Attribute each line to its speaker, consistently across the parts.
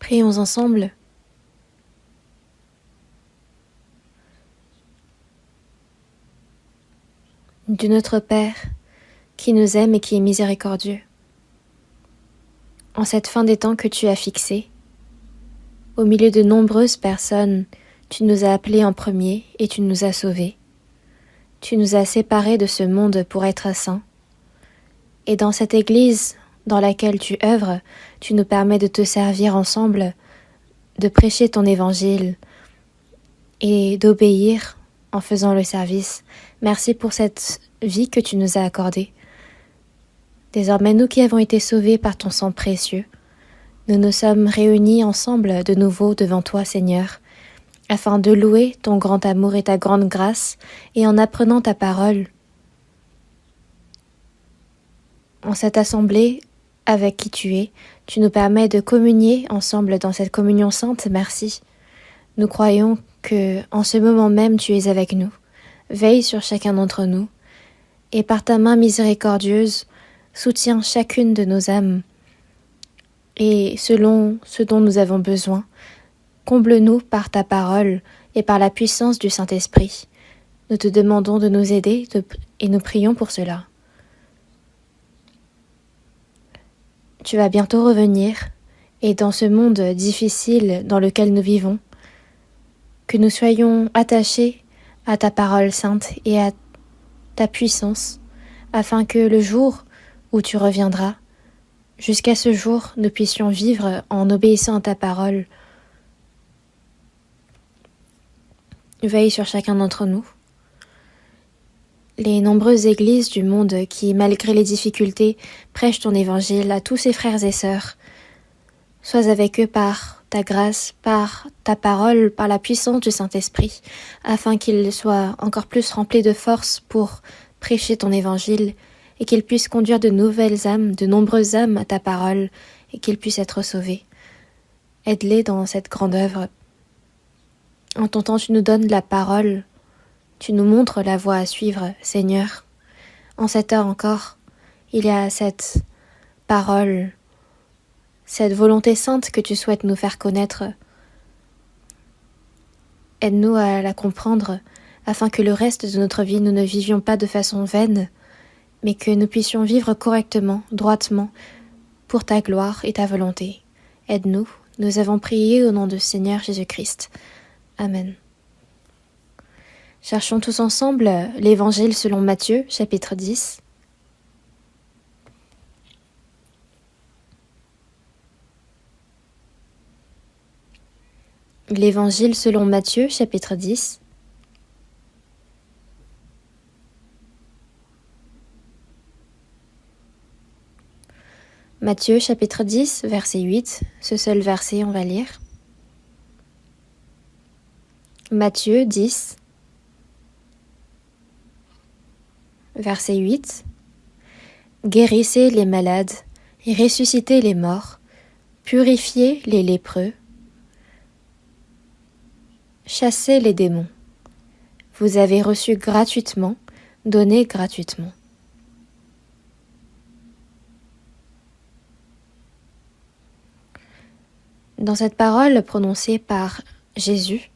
Speaker 1: Prions ensemble. Du Notre Père, qui nous aime et qui est miséricordieux. En cette fin des temps que tu as fixée, au milieu de nombreuses personnes, tu nous as appelés en premier et tu nous as sauvés. Tu nous as séparés de ce monde pour être saints. Et dans cette Église dans laquelle tu œuvres, tu nous permets de te servir ensemble, de prêcher ton évangile et d'obéir en faisant le service. Merci pour cette vie que tu nous as accordée. Désormais, nous qui avons été sauvés par ton sang précieux, nous nous sommes réunis ensemble de nouveau devant toi, Seigneur, afin de louer ton grand amour et ta grande grâce, et en apprenant ta parole. En cette assemblée avec qui tu es, tu nous permets de communier ensemble dans cette communion sainte. Merci. Nous croyons que, en ce moment même, tu es avec nous. Veille sur chacun d'entre nous, et par ta main miséricordieuse, soutiens chacune de nos âmes. Et selon ce dont nous avons besoin, comble-nous par ta parole et par la puissance du Saint-Esprit. Nous te demandons de nous aider et nous prions pour cela. Tu vas bientôt revenir, et dans ce monde difficile dans lequel nous vivons, que nous soyons attachés à ta parole sainte et à ta puissance, afin que le jour où tu reviendras, jusqu'à ce jour, nous puissions vivre en obéissant à ta parole. Veille sur chacun d'entre nous. Les nombreuses églises du monde qui, malgré les difficultés, prêchent ton évangile à tous ces frères et sœurs. Sois avec eux par ta grâce, par ta parole, par la puissance du Saint-Esprit, afin qu'ils soient encore plus remplis de force pour prêcher ton évangile et qu'ils puissent conduire de nouvelles âmes, de nombreuses âmes à ta parole et qu'ils puissent être sauvés. Aide-les dans cette grande œuvre. En ton temps, tu nous donnes la parole. Tu nous montres la voie à suivre, Seigneur. En cette heure encore, il y a cette parole, cette volonté sainte que tu souhaites nous faire connaître. Aide-nous à la comprendre, afin que le reste de notre vie, nous ne vivions pas de façon vaine, mais que nous puissions vivre correctement, droitement, pour ta gloire et ta volonté. Aide-nous, nous avons prié au nom du Seigneur Jésus-Christ. Amen. Cherchons tous ensemble l'Évangile selon Matthieu, chapitre 10. L'Évangile selon Matthieu, chapitre 10. Matthieu, chapitre 10, verset 8. Ce seul verset, on va lire. Matthieu 10, verset 8. Guérissez les malades, et ressuscitez les morts, purifiez les lépreux, chassez les démons. Vous avez reçu gratuitement, donnez gratuitement. Dans cette parole prononcée par Jésus,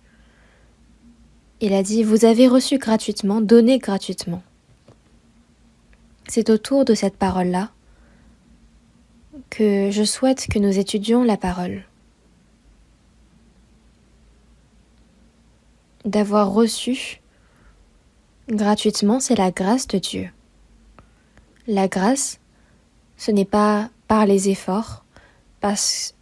Speaker 1: il a dit « Vous avez reçu gratuitement, donnez gratuitement ». C'est autour de cette parole-là que je souhaite que nous étudions la parole. D'avoir reçu gratuitement, c'est la grâce de Dieu. La grâce, ce n'est pas par les efforts, parce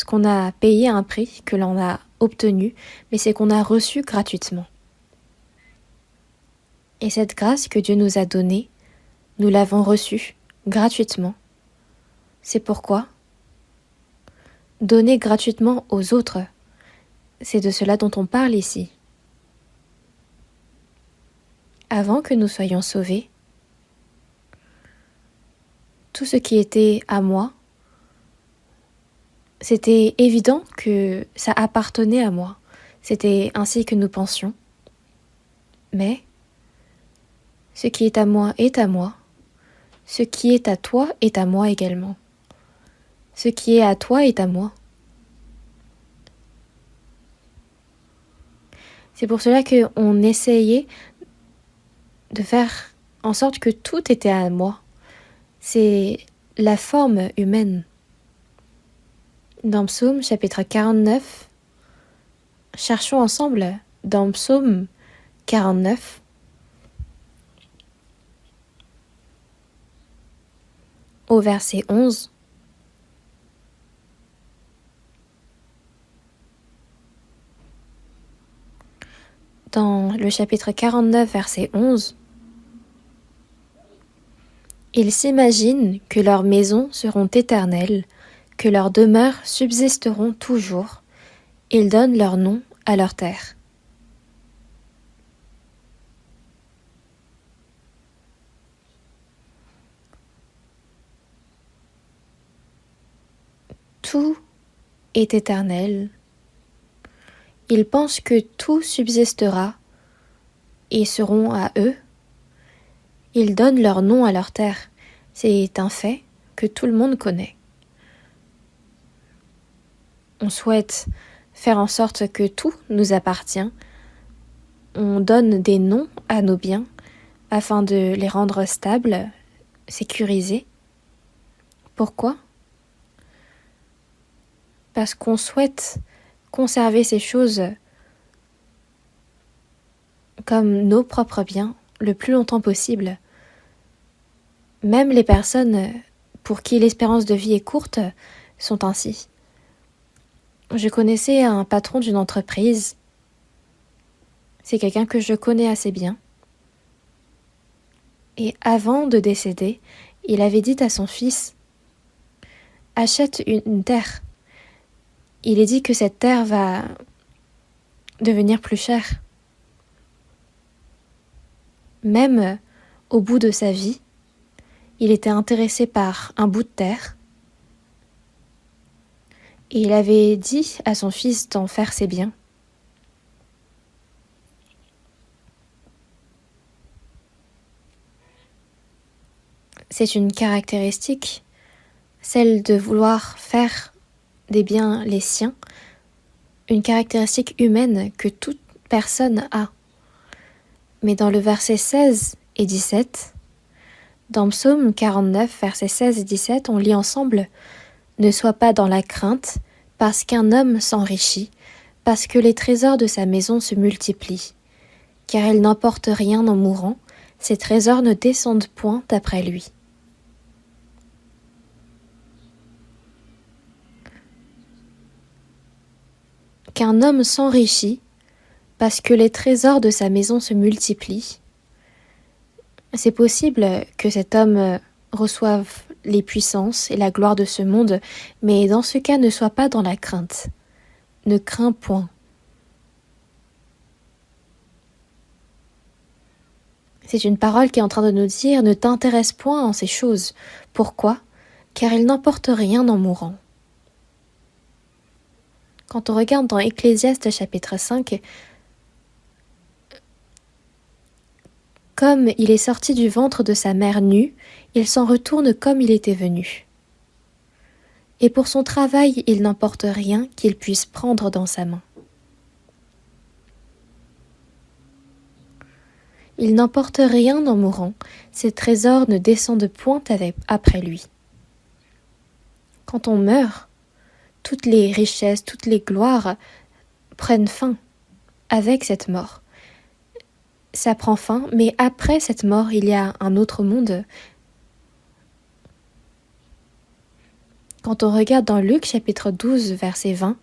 Speaker 1: qu'on a payé un prix, que l'on a obtenu, mais c'est qu'on a reçu gratuitement. Et cette grâce que Dieu nous a donnée, nous l'avons reçue gratuitement. C'est pourquoi donner gratuitement aux autres, c'est de cela dont on parle ici. Avant que nous soyons sauvés, tout ce qui était à moi, c'était évident que ça appartenait à moi. C'était ainsi que nous pensions. Mais ce qui est à moi est à moi. Ce qui est à toi est à moi également. Ce qui est à toi est à moi. C'est pour cela qu'on essayait de faire en sorte que tout était à moi. C'est la forme humaine. Dans Psaume chapitre 49, cherchons ensemble dans Psaume 49, au verset 11. Dans le chapitre 49, verset 11, ils s'imaginent que leurs maisons seront éternelles, que leurs demeures subsisteront toujours. Ils donnent leur nom à leur terre. Tout est éternel. Ils pensent que tout subsistera et seront à eux. Ils donnent leur nom à leur terre. C'est un fait que tout le monde connaît. On souhaite faire en sorte que tout nous appartient. On donne des noms à nos biens afin de les rendre stables, sécurisés. Pourquoi ? Parce qu'on souhaite conserver ces choses comme nos propres biens le plus longtemps possible. Même les personnes pour qui l'espérance de vie est courte sont ainsi. Je connaissais un patron d'une entreprise. C'est quelqu'un que je connais assez bien. Et avant de décéder, il avait dit à son fils « Achète une terre ». Il est dit que cette terre va devenir plus chère. Même au bout de sa vie, il était intéressé par un bout de terre et il avait dit à son fils d'en faire ses biens. C'est une caractéristique, celle de vouloir faire des biens les siens, une caractéristique humaine que toute personne a. Mais dans le verset 16 et 17, dans Psaume 49, versets 16 et 17, on lit ensemble « Ne sois pas dans la crainte, parce qu'un homme s'enrichit, parce que les trésors de sa maison se multiplient. Car il n'emporte rien en mourant, ses trésors ne descendent point après lui. » Qu'un homme s'enrichit parce que les trésors de sa maison se multiplient. C'est possible que cet homme reçoive les puissances et la gloire de ce monde, mais dans ce cas ne sois pas dans la crainte. Ne crains point. C'est une parole qui est en train de nous dire « Ne t'intéresse point en ces choses ». Pourquoi ? Car il n'emporte rien en mourant. Quand on regarde dans Ecclésiaste chapitre 5, comme il est sorti du ventre de sa mère nu, il s'en retourne comme il était venu. Et pour son travail, il n'emporte rien qu'il puisse prendre dans sa main. Il n'emporte rien en mourant, ses trésors ne descendent point après lui. Quand on meurt, toutes les richesses, toutes les gloires prennent fin avec cette mort. Ça prend fin, mais après cette mort, il y a un autre monde. Quand on regarde dans Luc chapitre 12, verset 20,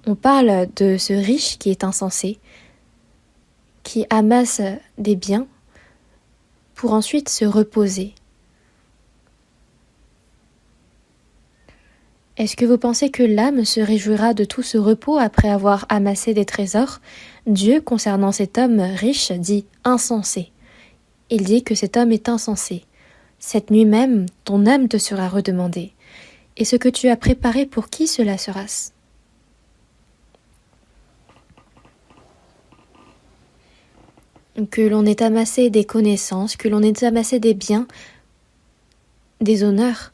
Speaker 1: on parle de ce riche qui est insensé, qui amasse des biens pour ensuite se reposer. Est-ce que vous pensez que l'âme se réjouira de tout ce repos après avoir amassé des trésors ? Dieu, concernant cet homme riche, dit « insensé ». Il dit que cet homme est insensé. Cette nuit même, ton âme te sera redemandée. Et ce que tu as préparé, pour qui cela sera-ce ? Que l'on ait amassé des connaissances, que l'on ait amassé des biens, des honneurs.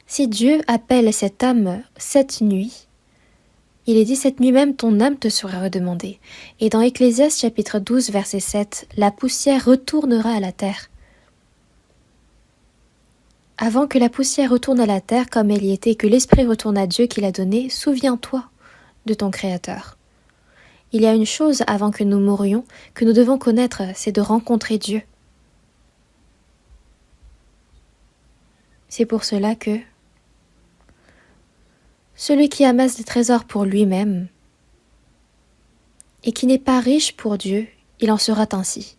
Speaker 1: Si Dieu appelle cette âme cette nuit, Il est dit cette nuit même ton âme te sera redemandée. Et dans Ecclésiaste chapitre 12 verset 7, la poussière retournera à la terre. Avant que la poussière retourne à la terre comme elle y était et que l'esprit retourne à Dieu qui l'a donné, souviens-toi de ton Créateur. Il y a une chose avant que nous mourions que nous devons connaître, c'est de rencontrer Dieu. C'est pour cela que celui qui amasse des trésors pour lui-même et qui n'est pas riche pour Dieu, il en sera ainsi.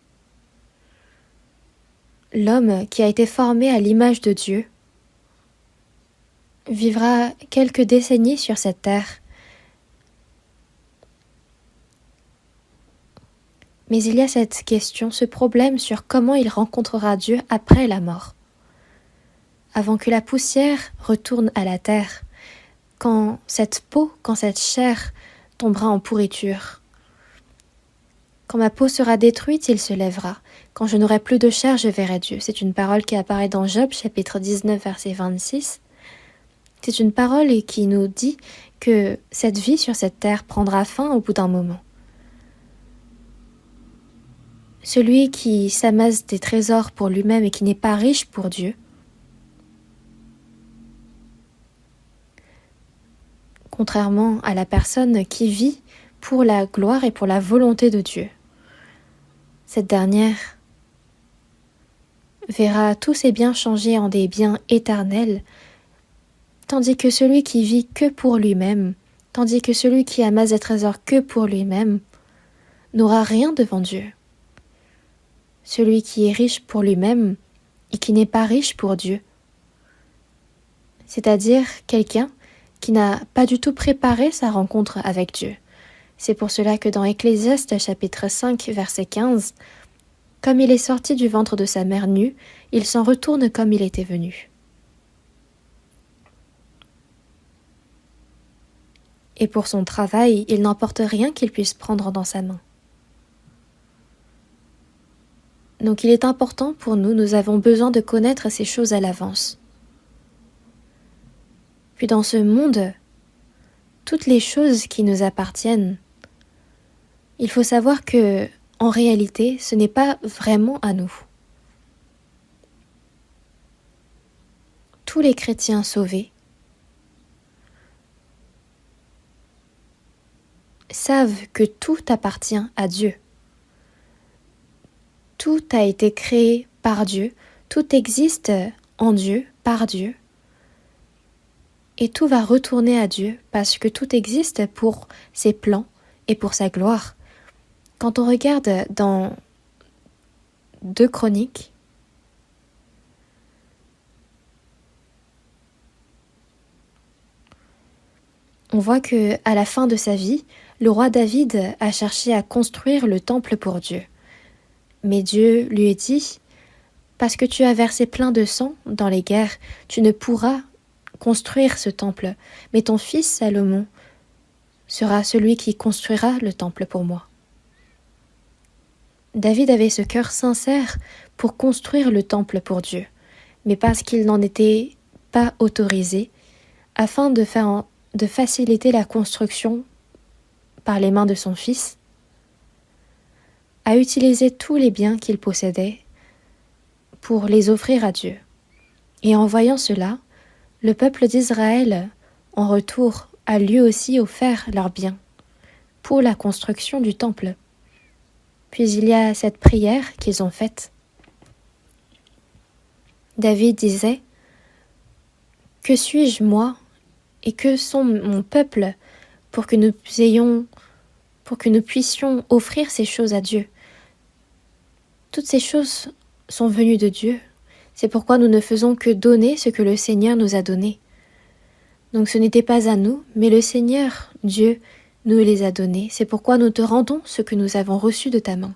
Speaker 1: L'homme qui a été formé à l'image de Dieu vivra quelques décennies sur cette terre, mais il y a cette question, ce problème sur comment il rencontrera Dieu après la mort. Avant que la poussière retourne à la terre, quand cette peau, quand cette chair tombera en pourriture. Quand ma peau sera détruite, il se lèvera. Quand je n'aurai plus de chair, je verrai Dieu. C'est une parole qui apparaît dans Job, chapitre 19, verset 26. C'est une parole qui nous dit que cette vie sur cette terre prendra fin au bout d'un moment. Celui qui s'amasse des trésors pour lui-même et qui n'est pas riche pour Dieu, contrairement à la personne qui vit pour la gloire et pour la volonté de Dieu. Cette dernière verra tous ses biens changer en des biens éternels, tandis que celui qui vit que pour lui-même, tandis que celui qui amasse des trésors que pour lui-même, n'aura rien devant Dieu. Celui qui est riche pour lui-même et qui n'est pas riche pour Dieu, c'est-à-dire quelqu'un qui n'a pas du tout préparé sa rencontre avec Dieu. C'est pour cela que dans Ecclésiaste chapitre 5 verset 15, « Comme il est sorti du ventre de sa mère nue, il s'en retourne comme il était venu. » Et pour son travail, il n'emporte rien qu'il puisse prendre dans sa main. Donc il est important pour nous, nous avons besoin de connaître ces choses à l'avance. Puis dans ce monde, toutes les choses qui nous appartiennent, il faut savoir que, en réalité, ce n'est pas vraiment à nous. Tous les chrétiens sauvés savent que tout appartient à Dieu. Tout a été créé par Dieu, tout existe en Dieu, par Dieu. Et tout va retourner à Dieu parce que tout existe pour ses plans et pour sa gloire. Quand on regarde dans 2 Chroniques, on voit que à la fin de sa vie, le roi David a cherché à construire le temple pour Dieu. Mais Dieu lui a dit, parce que tu as versé plein de sang dans les guerres, tu ne pourras construire ce temple, mais ton fils Salomon sera celui qui construira le temple pour moi. David avait ce cœur sincère pour construire le temple pour Dieu, mais parce qu'il n'en était pas autorisé, afin de faciliter la construction par les mains de son fils, a utilisé tous les biens qu'il possédait pour les offrir à Dieu. Et en voyant cela, le peuple d'Israël, en retour, a lui aussi offert leurs biens pour la construction du temple. Puis il y a cette prière qu'ils ont faite. David disait « Que suis-je, moi, et que sont mon peuple pour que nous puissions offrir ces choses à Dieu ?» Toutes ces choses sont venues de Dieu. C'est pourquoi nous ne faisons que donner ce que le Seigneur nous a donné. Donc ce n'était pas à nous, mais le Seigneur, Dieu, nous les a donnés. C'est pourquoi nous te rendons ce que nous avons reçu de ta main.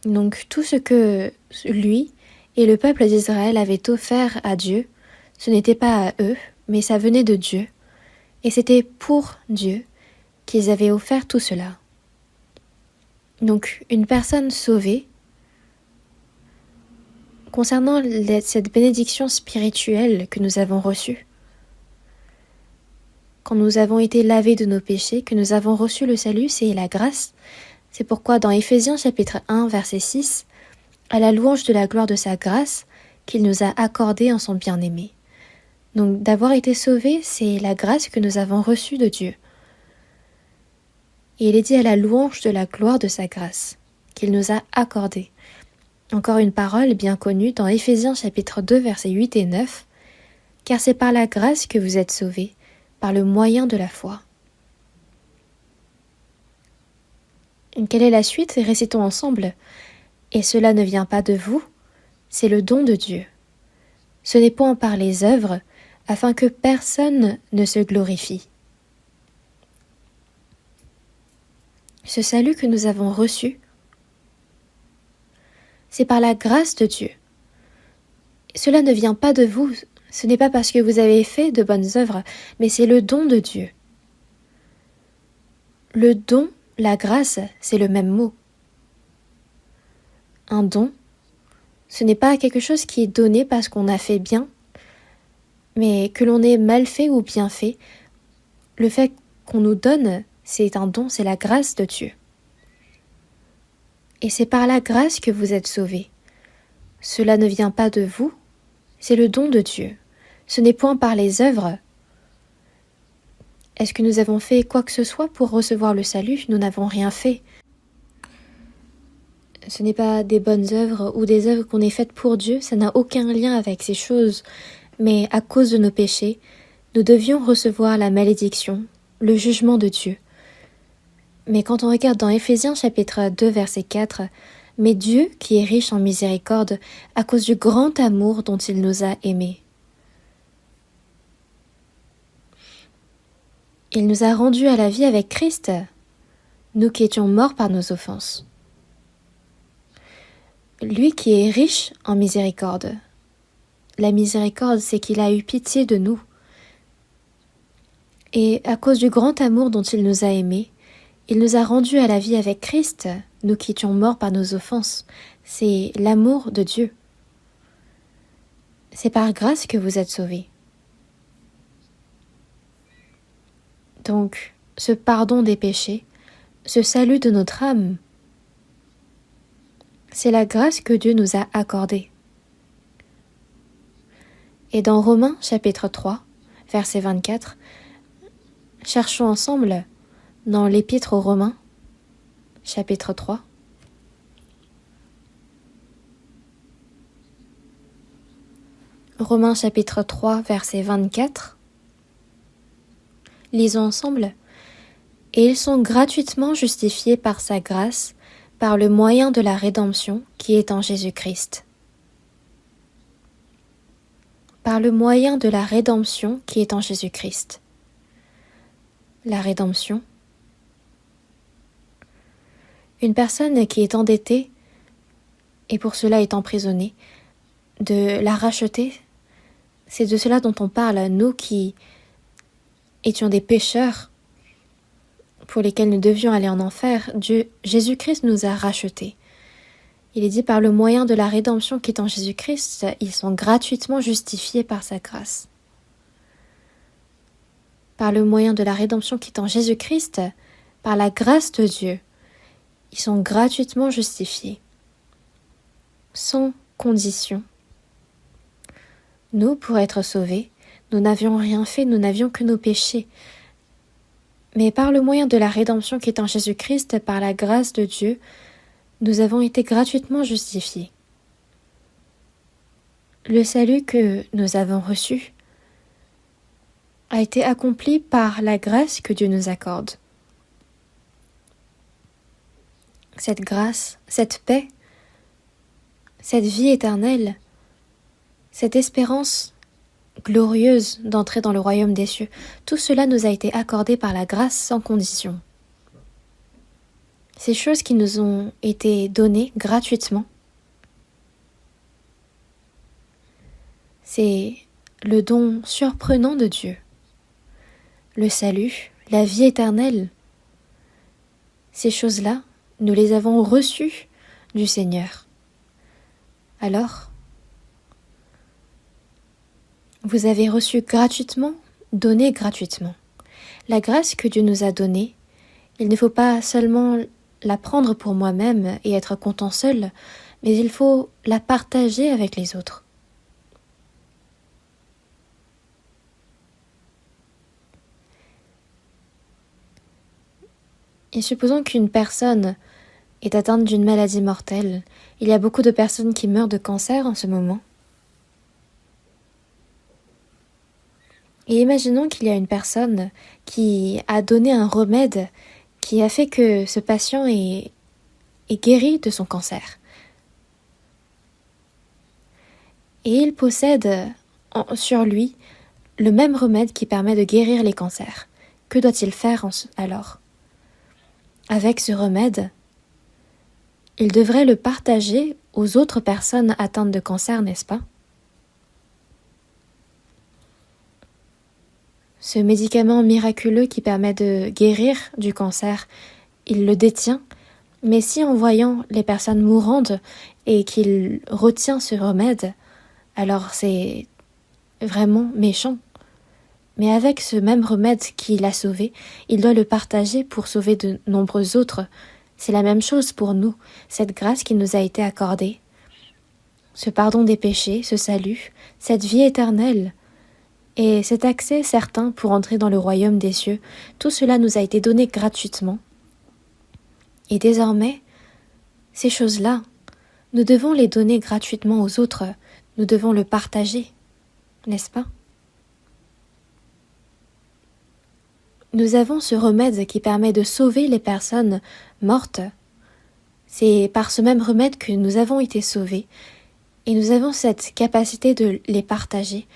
Speaker 1: Donc tout ce que lui et le peuple d'Israël avaient offert à Dieu, ce n'était pas à eux, mais ça venait de Dieu. Et c'était pour Dieu qu'ils avaient offert tout cela. Donc une personne sauvée concernant cette bénédiction spirituelle que nous avons reçue. Quand nous avons été lavés de nos péchés, que nous avons reçu le salut, c'est la grâce. C'est pourquoi dans Éphésiens chapitre 1, verset 6, à la louange de la gloire de sa grâce qu'il nous a accordée en son bien-aimé. Donc d'avoir été sauvés, c'est la grâce que nous avons reçue de Dieu. Et il est dit à la louange de la gloire de sa grâce qu'il nous a accordée. Encore une parole bien connue dans Éphésiens chapitre 2, versets 8 et 9, « Car c'est par la grâce que vous êtes sauvés, par le moyen de la foi. » Et quelle est la suite? Récitons ensemble. « Et cela ne vient pas de vous, c'est le don de Dieu. Ce n'est point par les œuvres, afin que personne ne se glorifie. » Ce salut que nous avons reçu, c'est par la grâce de Dieu. Cela ne vient pas de vous, ce n'est pas parce que vous avez fait de bonnes œuvres, mais c'est le don de Dieu. Le don, la grâce, c'est le même mot. Un don, ce n'est pas quelque chose qui est donné parce qu'on a fait bien, mais que l'on ait mal fait ou bien fait. Le fait qu'on nous donne, c'est un don, c'est la grâce de Dieu. Et c'est par la grâce que vous êtes sauvés. Cela ne vient pas de vous, c'est le don de Dieu. Ce n'est point par les œuvres. Est-ce que nous avons fait quoi que ce soit pour recevoir le salut? Nous n'avons rien fait. Ce n'est pas des bonnes œuvres ou des œuvres qu'on ait faites pour Dieu, ça n'a aucun lien avec ces choses. Mais à cause de nos péchés, nous devions recevoir la malédiction, le jugement de Dieu. Mais quand on regarde dans Éphésiens chapitre 2 verset 4, « Mais Dieu, qui est riche en miséricorde, à cause du grand amour dont il nous a aimés. Il nous a rendus à la vie avec Christ, nous qui étions morts par nos offenses. » Lui qui est riche en miséricorde. La miséricorde, c'est qu'il a eu pitié de nous. Et à cause du grand amour dont il nous a aimés, il nous a rendus à la vie avec Christ, nous qui étions morts par nos offenses. C'est l'amour de Dieu. C'est par grâce que vous êtes sauvés. Donc, ce pardon des péchés, ce salut de notre âme, c'est la grâce que Dieu nous a accordée. Et dans Romains chapitre 3, verset 24, cherchons ensemble dans l'épître aux Romains, chapitre 3. Romains chapitre 3, verset 24. Lisons ensemble. « Et ils sont gratuitement justifiés par sa grâce, par le moyen de la rédemption qui est en Jésus-Christ. » Par le moyen de la rédemption qui est en Jésus-Christ. La rédemption. Une personne qui est endettée et pour cela est emprisonnée, de la racheter, c'est de cela dont on parle, nous qui étions des pécheurs pour lesquels nous devions aller en enfer. Jésus-Christ nous a rachetés. Il est dit par le moyen de la rédemption qui est en Jésus-Christ, ils sont gratuitement justifiés par sa grâce. Par le moyen de la rédemption qui est en Jésus-Christ, par la grâce de Dieu, ils sont gratuitement justifiés, sans condition. Nous, pour être sauvés, nous n'avions rien fait, nous n'avions que nos péchés. Mais par le moyen de la rédemption qui est en Jésus-Christ, par la grâce de Dieu, nous avons été gratuitement justifiés. Le salut que nous avons reçu a été accompli par la grâce que Dieu nous accorde. Cette grâce, cette paix, cette vie éternelle, cette espérance glorieuse d'entrer dans le royaume des cieux, tout cela nous a été accordé par la grâce sans condition. Ces choses qui nous ont été données gratuitement, c'est le don surprenant de Dieu, le salut, la vie éternelle. Ces choses-là, nous les avons reçues du Seigneur. Alors, Vous avez reçu gratuitement, donné gratuitement. La grâce que Dieu nous a donnée, il ne faut pas seulement la prendre pour moi-même et être content seul, mais il faut la partager avec les autres. Et supposons qu'une personne est atteinte d'une maladie mortelle. Il y a beaucoup de personnes qui meurent de cancer en ce moment. Et imaginons qu'il y a une personne qui a donné un remède qui a fait que ce patient est guéri de son cancer. Et il possède sur lui le même remède qui permet de guérir les cancers. Que doit-il faire alors ? Avec ce remède, il devrait le partager aux autres personnes atteintes de cancer, n'est-ce pas ? Ce médicament miraculeux qui permet de guérir du cancer, il le détient, mais si en voyant les personnes mourantes et qu'il retient ce remède, alors c'est vraiment méchant. Mais avec ce même remède qui l'a sauvé, il doit le partager pour sauver de nombreux autres. C'est la même chose pour nous, cette grâce qui nous a été accordée. Ce pardon des péchés, ce salut, cette vie éternelle, et cet accès certain pour entrer dans le royaume des cieux, tout cela nous a été donné gratuitement. Et désormais, ces choses-là, nous devons les donner gratuitement aux autres, nous devons le partager, n'est-ce pas ? Nous avons ce remède qui permet de sauver les personnes mortes. C'est par ce même remède que nous avons été sauvés, et nous avons cette capacité de les partager.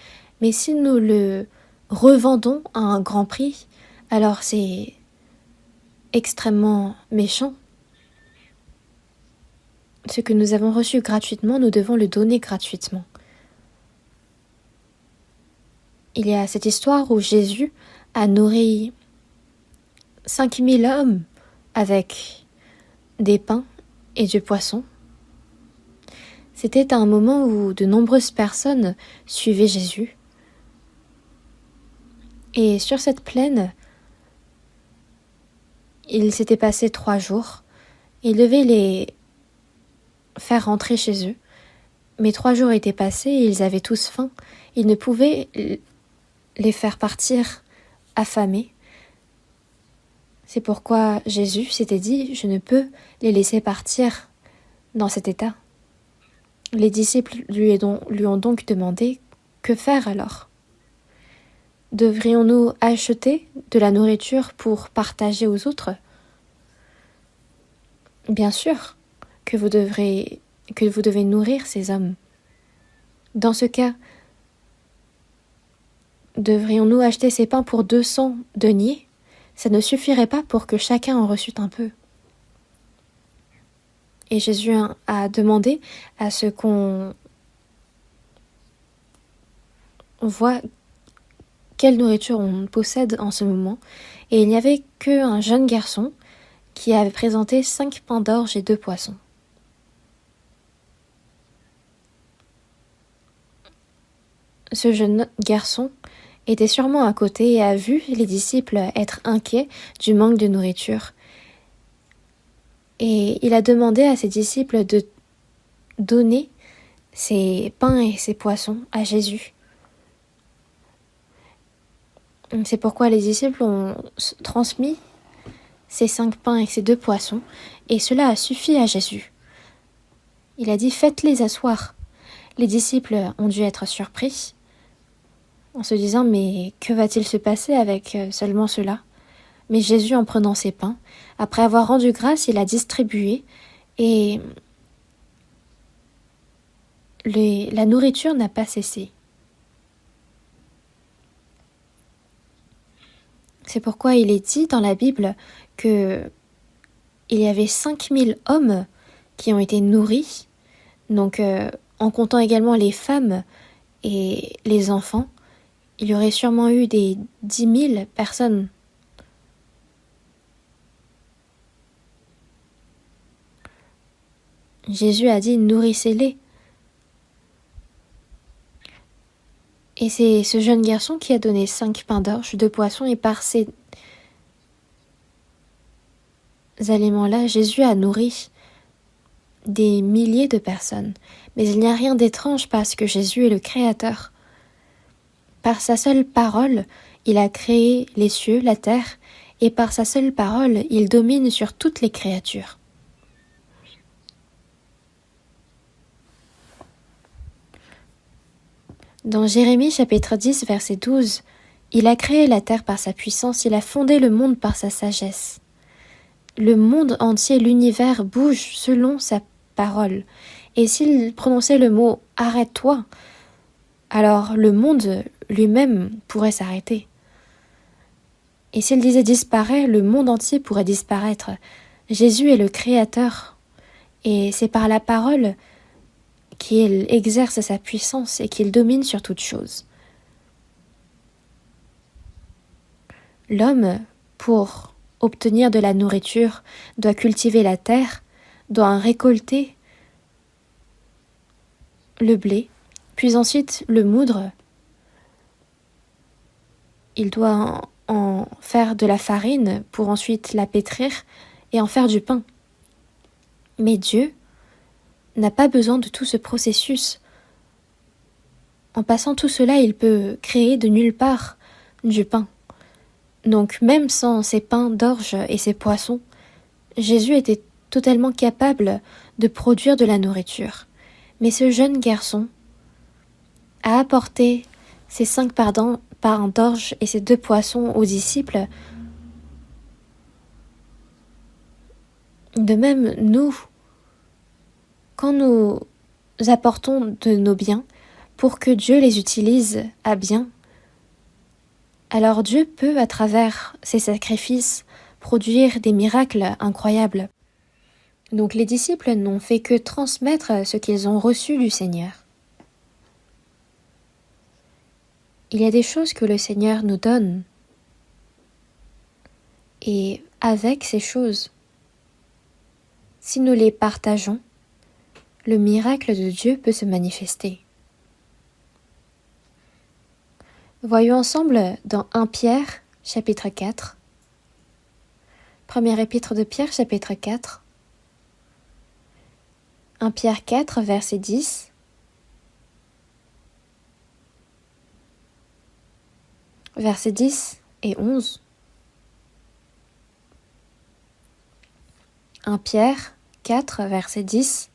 Speaker 1: Mais si nous le revendons à un grand prix, alors c'est extrêmement méchant. Ce que nous avons reçu gratuitement, nous devons le donner gratuitement. Il y a cette histoire où Jésus a nourri 5000 hommes avec des pains et du poisson. C'était un moment où de nombreuses personnes suivaient Jésus. Et sur cette plaine, il s'était passé 3 jours. Il devait les faire rentrer chez eux. Mais 3 jours étaient passés et ils avaient tous faim. Ils ne pouvaient les faire partir affamés. C'est pourquoi Jésus s'était dit « Je ne peux les laisser partir dans cet état ». Les disciples lui ont donc demandé « Que faire alors ? Devrions-nous acheter de la nourriture pour partager aux autres ? Bien sûr que vous devez nourrir ces hommes. Dans ce cas, devrions-nous acheter ces pains pour 200 deniers ? Ça ne suffirait pas pour que chacun en reçût un peu. Et Jésus a demandé à ce qu'on voit quelle nourriture on possède en ce moment. Et il n'y avait qu'un jeune garçon qui avait présenté 5 pains d'orge et 2 poissons. Ce jeune garçon était sûrement à côté et a vu les disciples être inquiets du manque de nourriture. Et il a demandé à ses disciples de donner ces pains et ces poissons à Jésus. C'est pourquoi les disciples ont transmis ces 5 pains et ces 2 poissons, et cela a suffi à Jésus. Il a dit « Faites-les asseoir ». Les disciples ont dû être surpris, en se disant « Mais que va-t-il se passer avec seulement cela ?» Mais Jésus, en prenant ces pains, après avoir rendu grâce, il a distribué, et la nourriture n'a pas cessé. C'est pourquoi il est dit dans la Bible que il y avait 5000 hommes qui ont été nourris, donc en comptant également les femmes et les enfants, il y aurait sûrement eu des 10 000 personnes. Jésus a dit « nourrissez-les ». Et c'est ce jeune garçon qui a donné 5 pains d'orge, 2 poissons, et par ces aliments-là, Jésus a nourri des milliers de personnes. Mais il n'y a rien d'étrange parce que Jésus est le Créateur. Par sa seule parole, il a créé les cieux, la terre, et par sa seule parole, il domine sur toutes les créatures. Dans Jérémie chapitre 10, verset 12, il a créé la terre par sa puissance, il a fondé le monde par sa sagesse. Le monde entier, l'univers bouge selon sa parole. Et s'il prononçait le mot « arrête-toi », alors le monde lui-même pourrait s'arrêter. Et s'il disait « disparaît », le monde entier pourrait disparaître. Jésus est le Créateur, et c'est par la parole qu'il exerce sa puissance et qu'il domine sur toute chose. L'homme, pour obtenir de la nourriture, doit cultiver la terre, doit en récolter le blé, puis ensuite le moudre. Il doit en faire de la farine pour ensuite la pétrir et en faire du pain. Mais Dieu n'a pas besoin de tout ce processus. En passant tout cela, il peut créer de nulle part du pain. Donc même sans ces pains d'orge et ces poissons, Jésus était totalement capable de produire de la nourriture. Mais ce jeune garçon a apporté ces 5 pains d'orge et ces 2 poissons aux disciples. De même, nous, quand nous apportons de nos biens pour que Dieu les utilise à bien, alors Dieu peut, à travers ces sacrifices, produire des miracles incroyables. Donc les disciples n'ont fait que transmettre ce qu'ils ont reçu du Seigneur. Il y a des choses que le Seigneur nous donne, et avec ces choses, si nous les partageons, le miracle de Dieu peut se manifester. Voyons ensemble dans 1 Pierre, chapitre 4, première épître de Pierre, chapitre 4, 1 Pierre 4, verset 10, versets 10 et 11, 1 Pierre 4, versets 10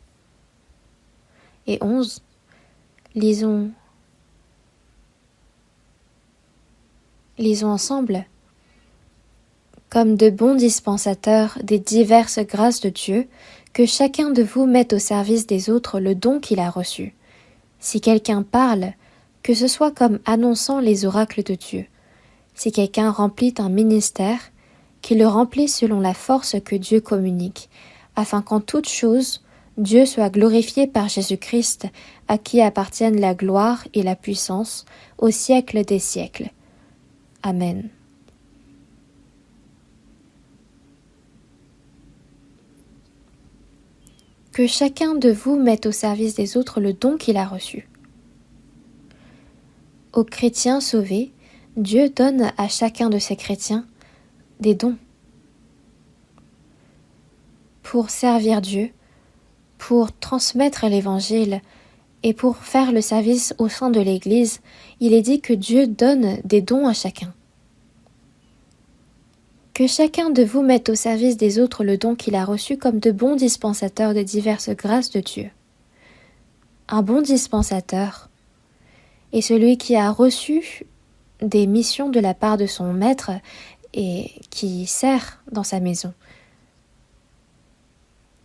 Speaker 1: et 11, lisons ensemble. Comme de bons dispensateurs des diverses grâces de Dieu, que chacun de vous mette au service des autres le don qu'il a reçu. Si quelqu'un parle, que ce soit comme annonçant les oracles de Dieu. Si quelqu'un remplit un ministère, qu'il le remplisse selon la force que Dieu communique, afin qu'en toute chose, Dieu soit glorifié par Jésus-Christ, à qui appartiennent la gloire et la puissance au siècle des siècles. Amen. Que chacun de vous mette au service des autres le don qu'il a reçu. Aux chrétiens sauvés, Dieu donne à chacun de ces chrétiens des dons pour servir Dieu, pour transmettre l'Évangile et pour faire le service au sein de l'Église. Il est dit que Dieu donne des dons à chacun. Que chacun de vous mette au service des autres le don qu'il a reçu comme de bons dispensateurs des diverses grâces de Dieu. Un bon dispensateur est celui qui a reçu des missions de la part de son maître et qui sert dans sa maison.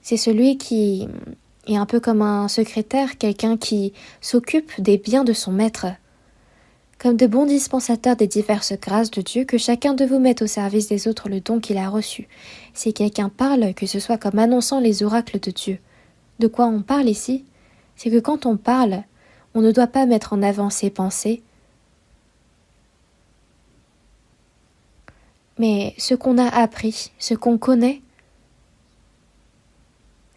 Speaker 1: C'est celui qui est un peu comme un secrétaire, quelqu'un qui s'occupe des biens de son maître. Comme de bons dispensateurs des diverses grâces de Dieu, que chacun de vous mette au service des autres le don qu'il a reçu. Si quelqu'un parle, que ce soit comme annonçant les oracles de Dieu. De quoi on parle ici? C'est que quand on parle, on ne doit pas mettre en avant ses pensées, mais ce qu'on a appris, ce qu'on connaît,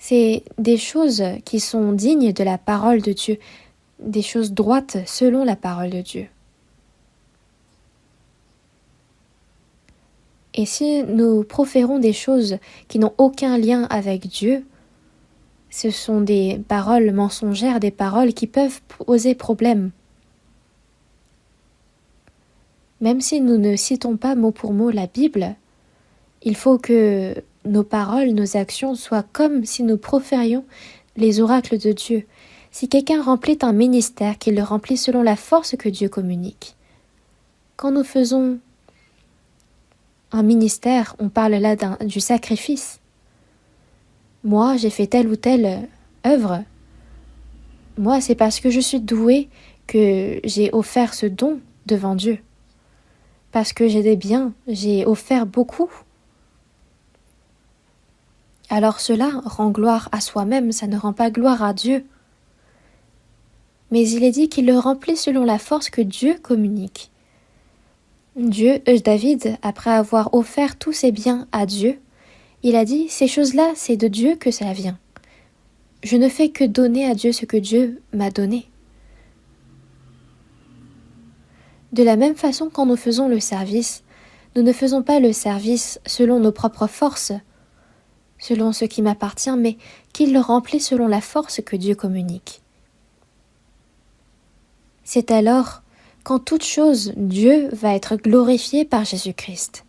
Speaker 1: c'est des choses qui sont dignes de la parole de Dieu, des choses droites selon la parole de Dieu. Et si nous proférons des choses qui n'ont aucun lien avec Dieu, ce sont des paroles mensongères, des paroles qui peuvent poser problème. Même si nous ne citons pas mot pour mot la Bible, il faut que nos paroles, nos actions soient comme si nous proférions les oracles de Dieu. Si quelqu'un remplit un ministère, qu'il le remplit selon la force que Dieu communique. Quand nous faisons un ministère, on parle là du sacrifice. Moi, j'ai fait telle ou telle œuvre. Moi, c'est parce que je suis douée que j'ai offert ce don devant Dieu. Parce que j'ai des biens, j'ai offert beaucoup. Alors cela rend gloire à soi-même, ça ne rend pas gloire à Dieu. Mais il est dit qu'il le remplit selon la force que Dieu communique. David, après avoir offert tous ses biens à Dieu, il a dit, ces choses-là, c'est de Dieu que ça vient. Je ne fais que donner à Dieu ce que Dieu m'a donné. De la même façon, quand nous faisons le service, nous ne faisons pas le service selon nos propres forces, selon ce qui m'appartient, mais qu'il le remplit selon la force que Dieu communique. C'est alors qu'en toute chose, Dieu va être glorifié par Jésus-Christ.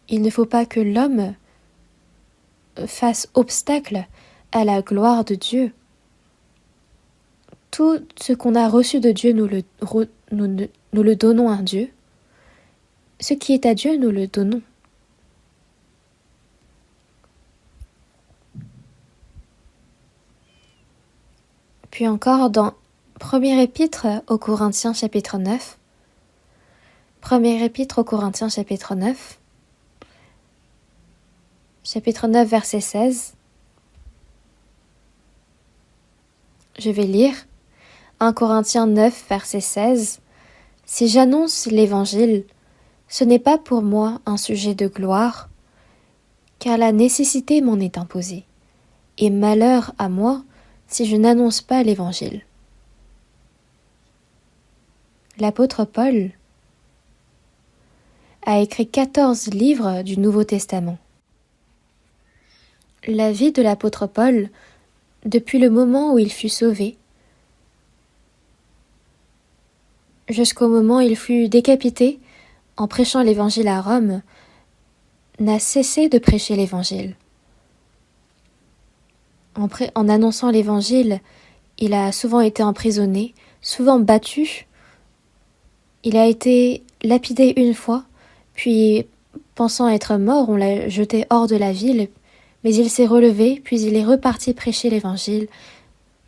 Speaker 1: Il ne faut pas que l'homme fasse obstacle à la gloire de Dieu. Tout ce qu'on a reçu de Dieu, nous le donnons à Dieu. Ce qui est à Dieu, nous le donnons. Puis encore dans Première épître aux Corinthiens chapitre 9. Première épître aux Corinthiens chapitre 9. Chapitre 9 verset 16. Je vais lire 1 Corinthiens 9 verset 16. Si j'annonce l'évangile, ce n'est pas pour moi un sujet de gloire, car la nécessité m'en est imposée, et malheur à moi si je n'annonce pas l'évangile. L'apôtre Paul a écrit 14 livres du Nouveau Testament. La vie de l'apôtre Paul, depuis le moment où il fut sauvé, jusqu'au moment où il fut décapité en prêchant l'évangile à Rome, n'a cessé de prêcher l'évangile. En annonçant l'évangile, il a souvent été emprisonné, souvent battu. Il a été lapidé une fois, puis, pensant être mort, on l'a jeté hors de la ville, mais il s'est relevé, puis il est reparti prêcher l'évangile.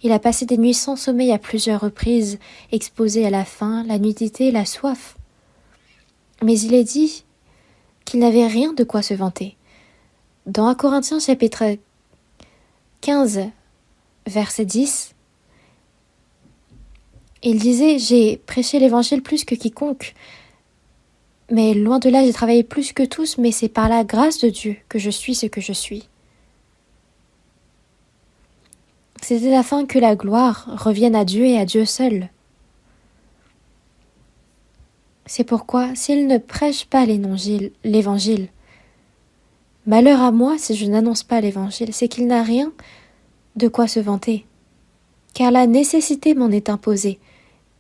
Speaker 1: Il a passé des nuits sans sommeil à plusieurs reprises, exposé à la faim, la nudité, la soif. Mais il est dit qu'il n'avait rien de quoi se vanter. Dans 1 Corinthiens chapitre 15, verset 10, il disait « J'ai prêché l'évangile plus que quiconque, mais loin de là j'ai travaillé plus que tous, mais c'est par la grâce de Dieu que je suis ce que je suis. » C'était afin que la gloire revienne à Dieu et à Dieu seul. C'est pourquoi, s'il ne prêche pas l'évangile, malheur à moi si je n'annonce pas l'évangile, c'est qu'il n'a rien de quoi se vanter. Car la nécessité m'en est imposée.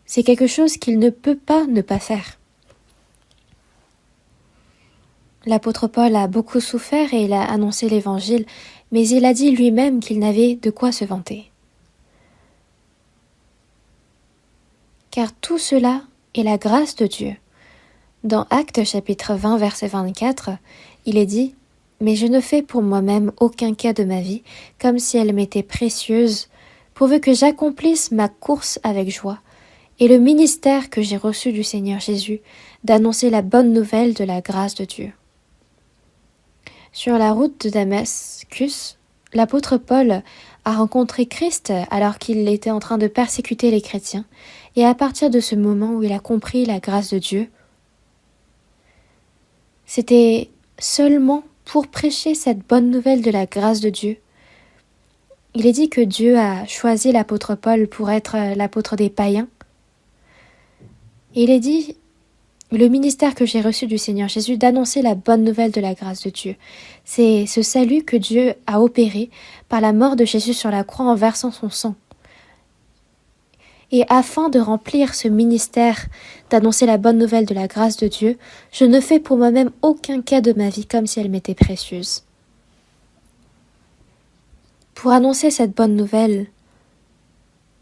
Speaker 1: C'est quelque chose qu'il ne peut pas ne pas faire. L'apôtre Paul a beaucoup souffert et il a annoncé l'évangile, mais il a dit lui-même qu'il n'avait de quoi se vanter. Car tout cela est la grâce de Dieu. Dans Actes chapitre 20 verset 24, il est dit « Mais je ne fais pour moi-même aucun cas de ma vie, comme si elle m'était précieuse, pourvu que j'accomplisse ma course avec joie, et le ministère que j'ai reçu du Seigneur Jésus, d'annoncer la bonne nouvelle de la grâce de Dieu. » Sur la route de Damascus, l'apôtre Paul a rencontré Christ alors qu'il était en train de persécuter les chrétiens, et à partir de ce moment où il a compris la grâce de Dieu, c'était seulement pour prêcher cette bonne nouvelle de la grâce de Dieu. Il est dit que Dieu a choisi l'apôtre Paul pour être l'apôtre des païens, Et il est dit, le ministère que j'ai reçu du Seigneur Jésus d'annoncer la bonne nouvelle de la grâce de Dieu. C'est ce salut que Dieu a opéré par la mort de Jésus sur la croix en versant son sang. Et afin de remplir ce ministère d'annoncer la bonne nouvelle de la grâce de Dieu, je ne fais pour moi-même aucun cas de ma vie comme si elle m'était précieuse. Pour annoncer cette bonne nouvelle,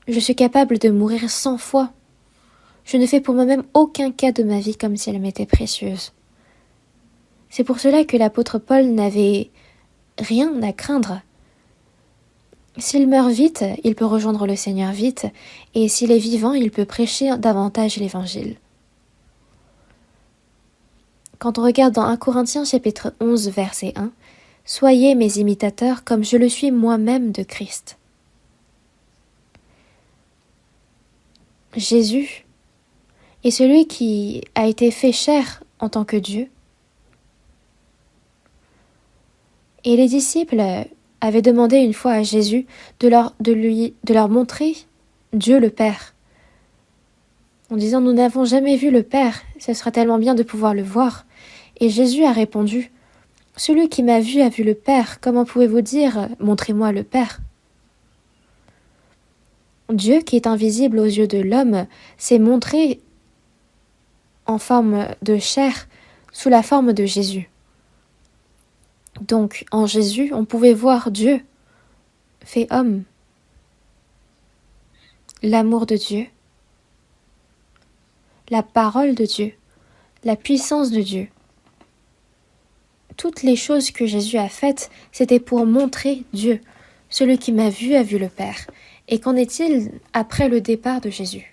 Speaker 1: je suis capable de mourir 100 fois. Je ne fais pour moi-même aucun cas de ma vie comme si elle m'était précieuse. C'est pour cela que l'apôtre Paul n'avait rien à craindre. S'il meurt vite, il peut rejoindre le Seigneur vite, et s'il est vivant, il peut prêcher davantage l'Évangile. Quand on regarde dans 1 Corinthiens chapitre 11 verset 1, « Soyez mes imitateurs comme je le suis moi-même de Christ. » Jésus est celui qui a été fait chair en tant que Dieu. Et les disciples avaient demandé une fois à Jésus de leur montrer Dieu le Père, en disant « Nous n'avons jamais vu le Père, ce serait tellement bien de pouvoir le voir. » Et Jésus a répondu « Celui qui m'a vu a vu le Père, comment pouvez-vous dire « Montrez-moi le Père » ?» Dieu, qui est invisible aux yeux de l'homme, s'est montré en forme de chair, sous la forme de Jésus. Donc, en Jésus, on pouvait voir Dieu, fait homme, l'amour de Dieu, la parole de Dieu, la puissance de Dieu. Toutes les choses que Jésus a faites, c'était pour montrer Dieu. Celui qui m'a vu a vu le Père. Et qu'en est-il après le départ de Jésus ?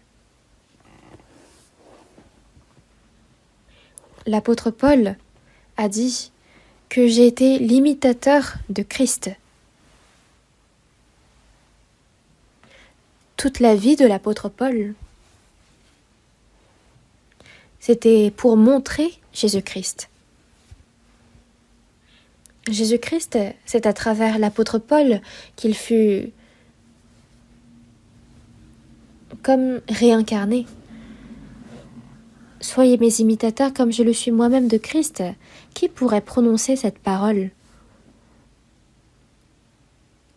Speaker 1: L'apôtre Paul a dit que j'ai été l'imitateur de Christ. Toute la vie de l'apôtre Paul, c'était pour montrer Jésus-Christ. Jésus-Christ, c'est à travers l'apôtre Paul qu'il fut comme réincarné. Soyez mes imitateurs comme je le suis moi-même de Christ. Qui pourrait prononcer cette parole ?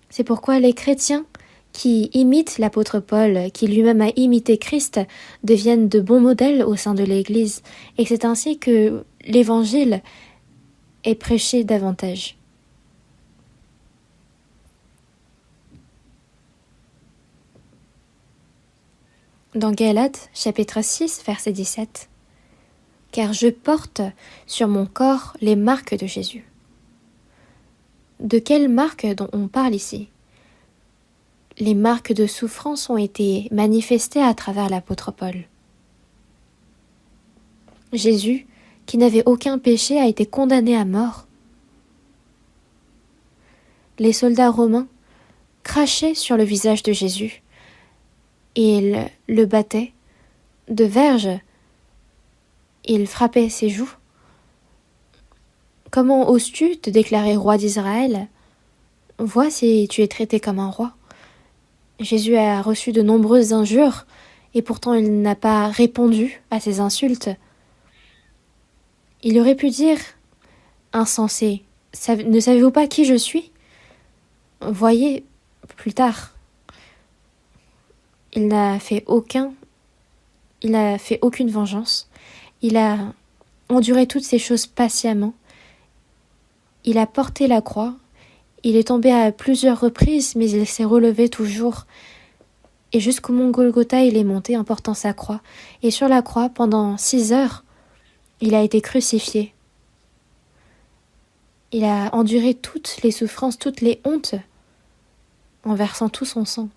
Speaker 1: C'est pourquoi les chrétiens qui imitent l'apôtre Paul, qui lui-même a imité Christ, deviennent de bons modèles au sein de l'Église. Et c'est ainsi que l'Évangile est prêché davantage. Dans Galates, chapitre 6, verset 17. « Car je porte sur mon corps les marques de Jésus. » De quelles marques dont on parle ici ? Les marques de souffrance ont été manifestées à travers l'apôtre Paul. Jésus, qui n'avait aucun péché, a été condamné à mort. Les soldats romains crachaient sur le visage de Jésus et ils le battaient de verges. Ils frappaient ses joues. Comment oses-tu te déclarer roi d'Israël ? Vois si tu es traité comme un roi. Jésus a reçu de nombreuses injures et pourtant il n'a pas répondu à ces insultes. Il aurait pu dire « Insensé, ne savez-vous pas qui je suis ? Voyez plus tard. » Il n'a fait aucune vengeance. Il a enduré toutes ces choses patiemment. Il a porté la croix. Il est tombé à plusieurs reprises, mais il s'est relevé toujours. Et jusqu'au mont Golgotha, il est monté en portant sa croix. Et sur la croix, pendant 6 heures, il a été crucifié. Il a enduré toutes les souffrances, toutes les hontes, en versant tout son sang.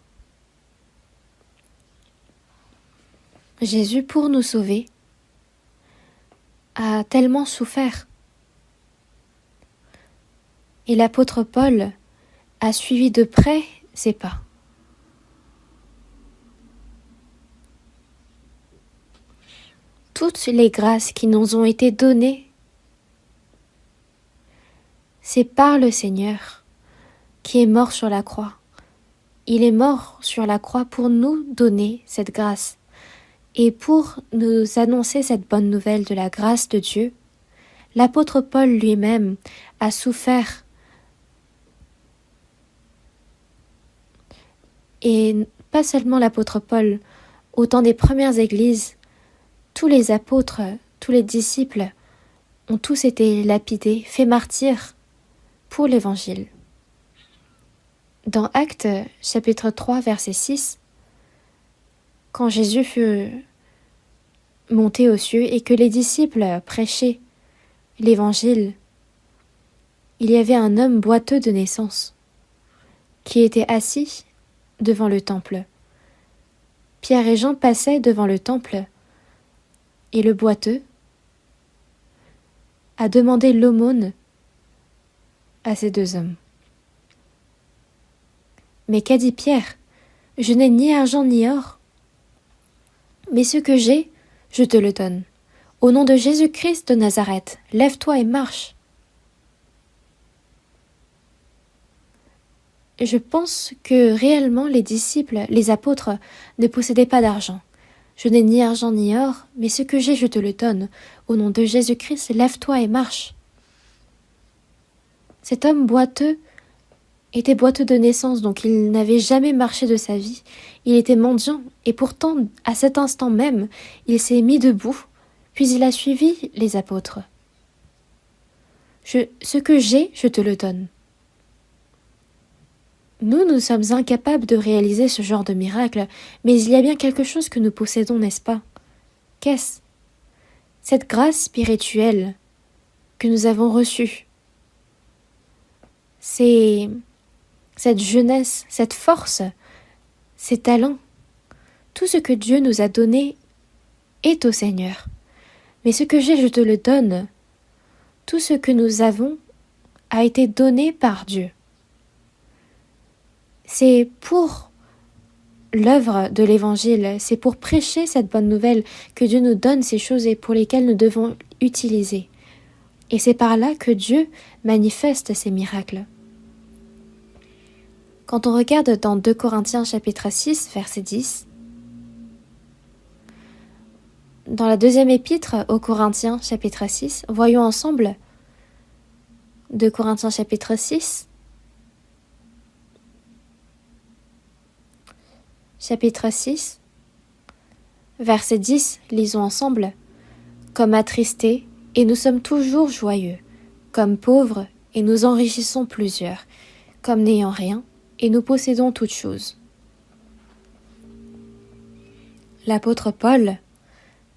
Speaker 1: Jésus, pour nous sauver, a tellement souffert. Et l'apôtre Paul a suivi de près ses pas. Toutes les grâces qui nous ont été données, c'est par le Seigneur qui est mort sur la croix. Il est mort sur la croix pour nous donner cette grâce. Et pour nous annoncer cette bonne nouvelle de la grâce de Dieu, l'apôtre Paul lui-même a souffert. Et pas seulement l'apôtre Paul, au temps des premières églises, tous les apôtres, tous les disciples ont tous été lapidés, faits martyrs pour l'Évangile. Dans Actes chapitre 3 verset 6, quand Jésus fut monté aux cieux et que les disciples prêchaient l'Évangile, il y avait un homme boiteux de naissance qui était assis devant le temple. Pierre et Jean passaient devant le temple et le boiteux a demandé l'aumône à ces deux hommes. Mais qu'a dit Pierre ? Je n'ai ni argent ni or, mais ce que j'ai, je te le donne. Au nom de Jésus-Christ de Nazareth, lève-toi et marche. Je pense que réellement les disciples, les apôtres, ne possédaient pas d'argent. Je n'ai ni argent ni or, mais ce que j'ai, je te le donne. Au nom de Jésus-Christ, lève-toi et marche. Cet homme boiteux était boiteux de naissance, donc il n'avait jamais marché de sa vie. Il était mendiant, et pourtant, à cet instant même, il s'est mis debout, puis il a suivi les apôtres. Ce que j'ai, je te le donne. Nous sommes incapables de réaliser ce genre de miracle, mais il y a bien quelque chose que nous possédons, n'est-ce pas ? Qu'est-ce ? Cette grâce spirituelle que nous avons reçue. C'est cette jeunesse, cette force, ces talents. Tout ce que Dieu nous a donné est au Seigneur. Mais ce que j'ai, je te le donne. Tout ce que nous avons a été donné par Dieu. C'est pour l'œuvre de l'Évangile, c'est pour prêcher cette bonne nouvelle que Dieu nous donne ces choses et pour lesquelles nous devons utiliser. Et c'est par là que Dieu manifeste ces miracles. Quand on regarde dans 2 Corinthiens chapitre 6, verset 10, dans la deuxième épître aux Corinthiens chapitre 6, voyons ensemble 2 Corinthiens chapitre 6, chapitre 6, verset 10, lisons ensemble. Comme attristés, et nous sommes toujours joyeux, comme pauvres, et nous enrichissons plusieurs, comme n'ayant rien, et nous possédons toutes choses. L'apôtre Paul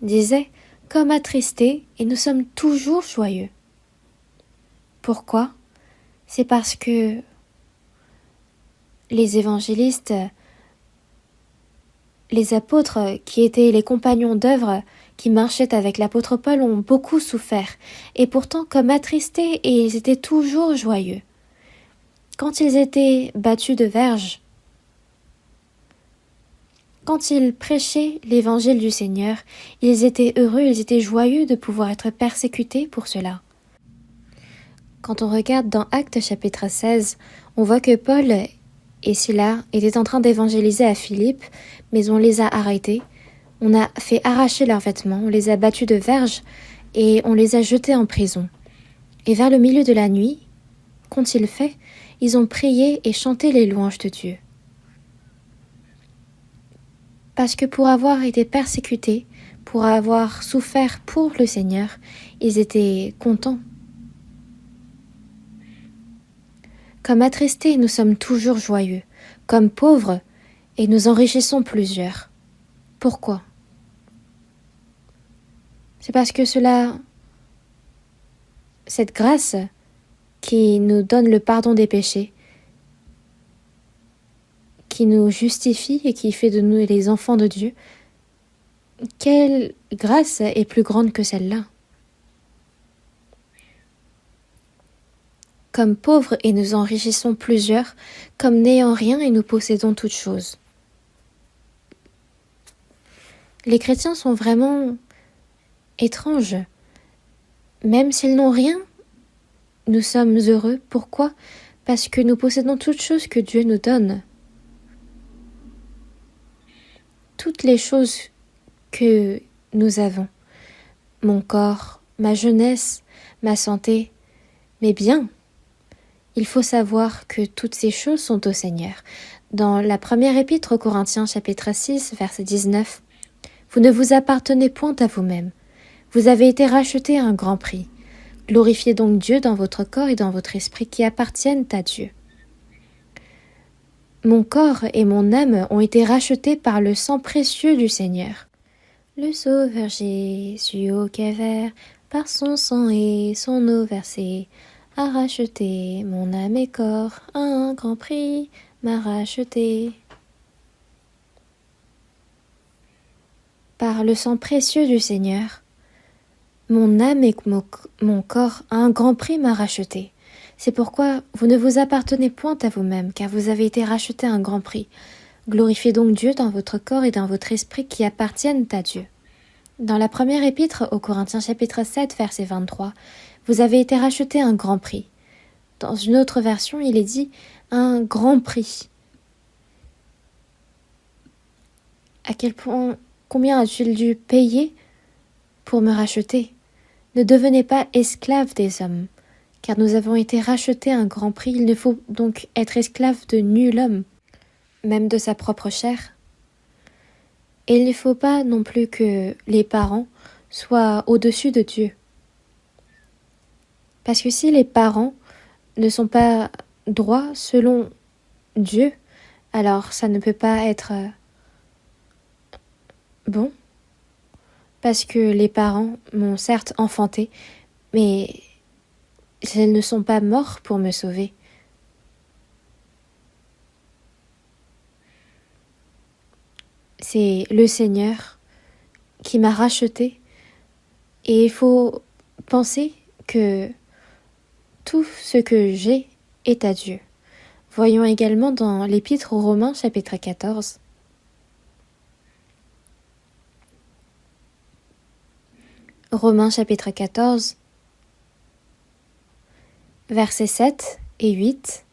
Speaker 1: disait comme attristés, et nous sommes toujours joyeux. Pourquoi ? C'est parce que les évangélistes, les apôtres qui étaient les compagnons d'œuvre qui marchaient avec l'apôtre Paul ont beaucoup souffert, et pourtant comme attristés, et ils étaient toujours joyeux. Quand ils étaient battus de verge, quand ils prêchaient l'évangile du Seigneur, ils étaient heureux, ils étaient joyeux de pouvoir être persécutés pour cela. Quand on regarde dans Actes chapitre 16, on voit que Paul et Silas étaient en train d'évangéliser à Philippe, mais on les a arrêtés. On a fait arracher leurs vêtements, on les a battus de verge et on les a jetés en prison. Et vers le milieu de la nuit, qu'ont-ils fait ? Ils ont prié et chanté les louanges de Dieu. Parce que pour avoir été persécutés, pour avoir souffert pour le Seigneur, ils étaient contents. Comme attristés, nous sommes toujours joyeux. Comme pauvres, et nous enrichissons plusieurs. Pourquoi ? C'est parce que cette grâce qui nous donne le pardon des péchés, qui nous justifie et qui fait de nous les enfants de Dieu, quelle grâce est plus grande que celle-là ? Comme pauvres et nous enrichissons plusieurs, comme n'ayant rien et nous possédons toutes choses. Les chrétiens sont vraiment étranges. Même s'ils n'ont rien, nous sommes heureux. Pourquoi ? Parce que nous possédons toutes choses que Dieu nous donne. Toutes les choses que nous avons. Mon corps, ma jeunesse, ma santé, mes biens. Il faut savoir que toutes ces choses sont au Seigneur. Dans la première épître aux Corinthiens, chapitre 6, verset 19, « Vous ne vous appartenez point à vous-même. Vous avez été rachetés à un grand prix. Glorifiez donc Dieu dans votre corps et dans votre esprit qui appartiennent à Dieu. » Mon corps et mon âme ont été rachetés par le sang précieux du Seigneur. Le Sauveur Jésus au Calvaire, par son sang et son eau versée, a racheté mon âme et corps à un grand prix, m'a racheté. Par le sang précieux du Seigneur, mon âme et mon corps à un grand prix m'a racheté. C'est pourquoi vous ne vous appartenez point à vous-même, car vous avez été rachetés à un grand prix. Glorifiez donc Dieu dans votre corps et dans votre esprit qui appartiennent à Dieu. Dans la première épître aux Corinthiens chapitre 7 verset 23, vous avez été rachetés à un grand prix. Dans une autre version, il est dit un grand prix. À quel point, combien a-t-il dû payer pour me racheter? Ne devenez pas esclaves des hommes, car nous avons été rachetés à un grand prix. Il ne faut donc être esclave de nul homme, même de sa propre chair. Et il ne faut pas non plus que les parents soient au-dessus de Dieu. Parce que si les parents ne sont pas droits selon Dieu, alors ça ne peut pas être bon. Parce que les parents m'ont certes enfanté, mais ils ne sont pas morts pour me sauver. C'est le Seigneur qui m'a racheté, et il faut penser que tout ce que j'ai est à Dieu. Voyons également dans l'Épître aux Romains, chapitre 14. Romains, chapitre 14, versets 7 et 8.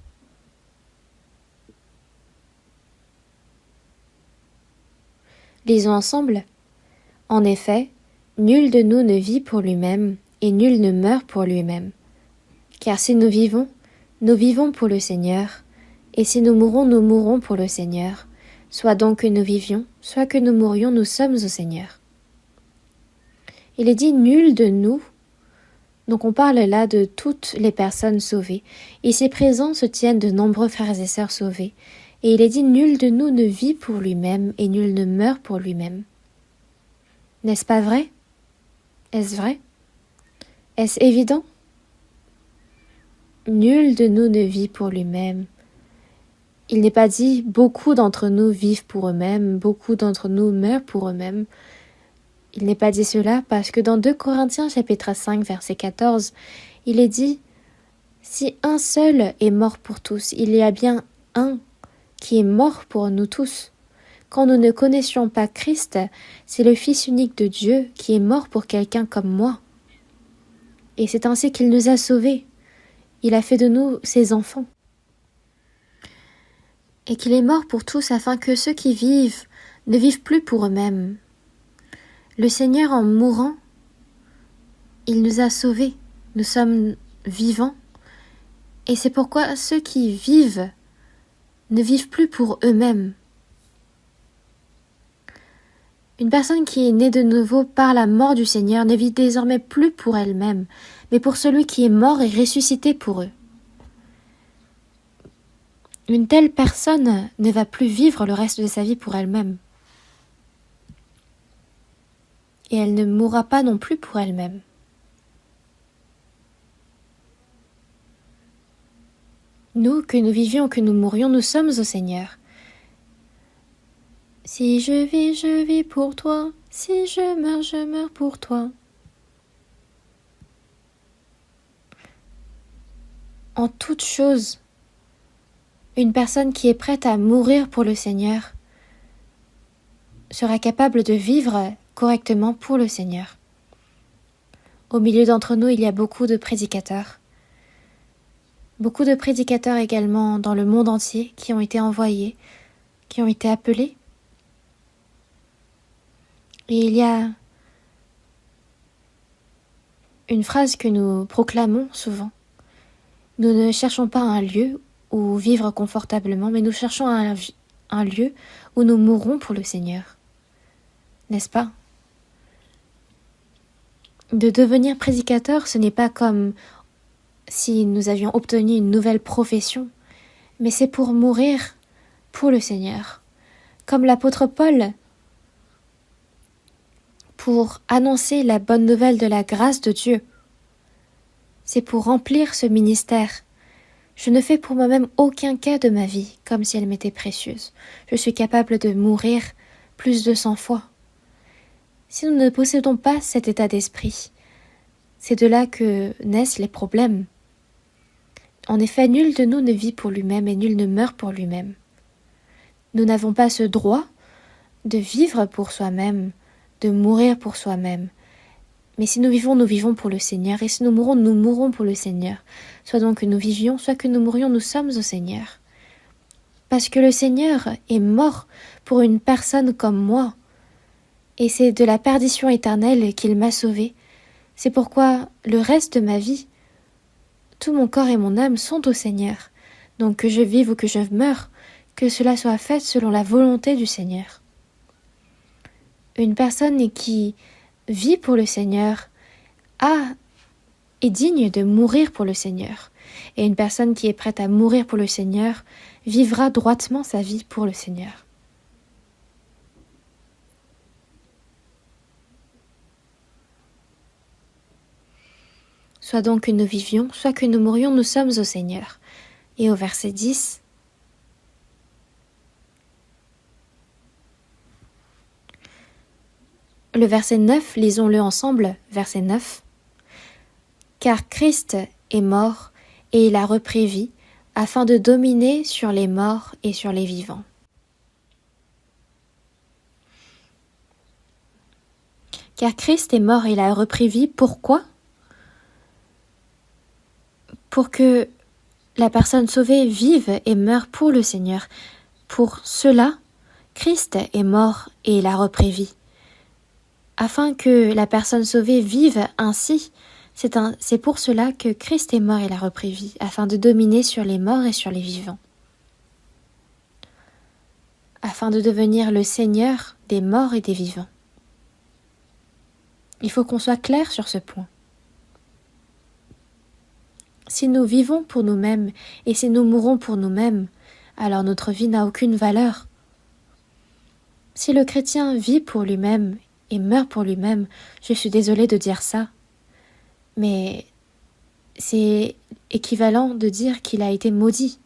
Speaker 1: Lisons ensemble. En effet, nul de nous ne vit pour lui-même, et nul ne meurt pour lui-même. Car si nous vivons pour le Seigneur, et si nous mourrons pour le Seigneur. Soit donc que nous vivions, soit que nous mourions, nous sommes au Seigneur. Il est dit nul de nous, donc on parle là de toutes les personnes sauvées. Ici présents se tiennent de nombreux frères et sœurs sauvés, et il est dit nul de nous ne vit pour lui-même, et nul ne meurt pour lui-même. N'est-ce pas vrai? Est-ce vrai? Est-ce évident? Nul de nous ne vit pour lui-même. Il n'est pas dit beaucoup d'entre nous vivent pour eux-mêmes, beaucoup d'entre nous meurent pour eux-mêmes. Il n'est pas dit cela parce que dans 2 Corinthiens chapitre 5 verset 14, il est dit « Si un seul est mort pour tous, il y a bien un qui est mort pour nous tous. Quand nous ne connaissions pas Christ, c'est le Fils unique de Dieu qui est mort pour quelqu'un comme moi. Et c'est ainsi qu'il nous a sauvés. Il a fait de nous ses enfants. Et qu'il est mort pour tous afin que ceux qui vivent ne vivent plus pour eux-mêmes. Le Seigneur, en mourant, il nous a sauvés. Nous sommes vivants. Et c'est pourquoi ceux qui vivent ne vivent plus pour eux-mêmes. Une personne qui est née de nouveau par la mort du Seigneur ne vit désormais plus pour elle-même, mais pour celui qui est mort et ressuscité pour eux. Une telle personne ne va plus vivre le reste de sa vie pour elle-même. Et elle ne mourra pas non plus pour elle-même. Nous, que nous vivions, que nous mourions, nous sommes au Seigneur. Si je vis pour toi. Si je meurs pour toi. En toute chose, une personne qui est prête à mourir pour le Seigneur sera capable de vivre correctement pour le Seigneur. Au milieu d'entre nous, il y a beaucoup de prédicateurs. Beaucoup de prédicateurs également dans le monde entier qui ont été envoyés, qui ont été appelés Et il y a une phrase que nous proclamons souvent. Nous ne cherchons pas un lieu où vivre confortablement, mais nous cherchons un lieu où nous mourrons pour le Seigneur. N'est-ce pas? De devenir prédicateur, ce n'est pas comme si nous avions obtenu une nouvelle profession, mais c'est pour mourir pour le Seigneur. Comme l'apôtre Paul, pour annoncer la bonne nouvelle de la grâce de Dieu. C'est pour remplir ce ministère. Je ne fais pour moi-même aucun cas de ma vie comme si elle m'était précieuse. Je suis capable de mourir plus de 100 fois. Si nous ne possédons pas cet état d'esprit, c'est de là que naissent les problèmes. En effet, nul de nous ne vit pour lui-même et nul ne meurt pour lui-même. Nous n'avons pas ce droit de vivre pour soi-même, de mourir pour soi-même. Mais si nous vivons pour le Seigneur, et si nous mourrons pour le Seigneur. Soit donc que nous vivions, soit que nous mourions, nous sommes au Seigneur. Parce que le Seigneur est mort pour une personne comme moi, et c'est de la perdition éternelle qu'il m'a sauvé. C'est pourquoi le reste de ma vie, tout mon corps et mon âme sont au Seigneur. Donc que je vive ou que je meure, que cela soit fait selon la volonté du Seigneur. Une personne qui vit pour le Seigneur est digne de mourir pour le Seigneur. Et une personne qui est prête à mourir pour le Seigneur vivra droitement sa vie pour le Seigneur. Soit donc que nous vivions, soit que nous mourions, nous sommes au Seigneur. Et au verset 10, le verset 9, lisons-le ensemble, verset 9. Car Christ est mort et il a repris vie, afin de dominer sur les morts et sur les vivants. Car Christ est mort et il a repris vie, pourquoi? Pour que la personne sauvée vive et meure pour le Seigneur. Pour cela, Christ est mort et il a repris vie. Afin que la personne sauvée vive ainsi, c'est pour cela que Christ est mort et il a repris vie, afin de dominer sur les morts et sur les vivants. Afin de devenir le Seigneur des morts et des vivants. Il faut qu'on soit clair sur ce point. Si nous vivons pour nous-mêmes et si nous mourons pour nous-mêmes, alors notre vie n'a aucune valeur. Si le chrétien vit pour lui-même et meurt pour lui-même, je suis désolée de dire ça, mais c'est équivalent de dire qu'il a été maudit.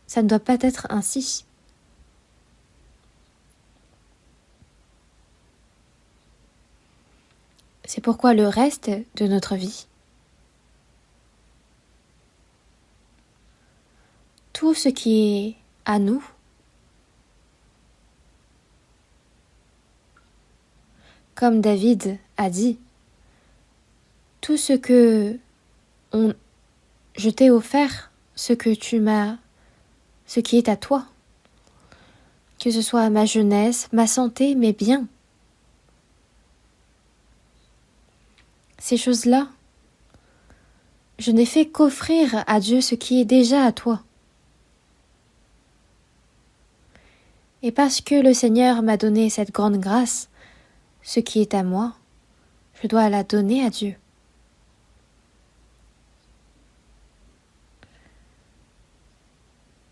Speaker 1: Ça ne doit pas être ainsi. C'est pourquoi le reste de notre vie, tout ce qui est à nous, comme David a dit, tout ce que je t'ai offert, ce qui est à toi, que ce soit ma jeunesse, ma santé, mes biens, ces choses-là, je n'ai fait qu'offrir à Dieu ce qui est déjà à toi. Et parce que le Seigneur m'a donné cette grande grâce, ce qui est à moi, je dois la donner à Dieu.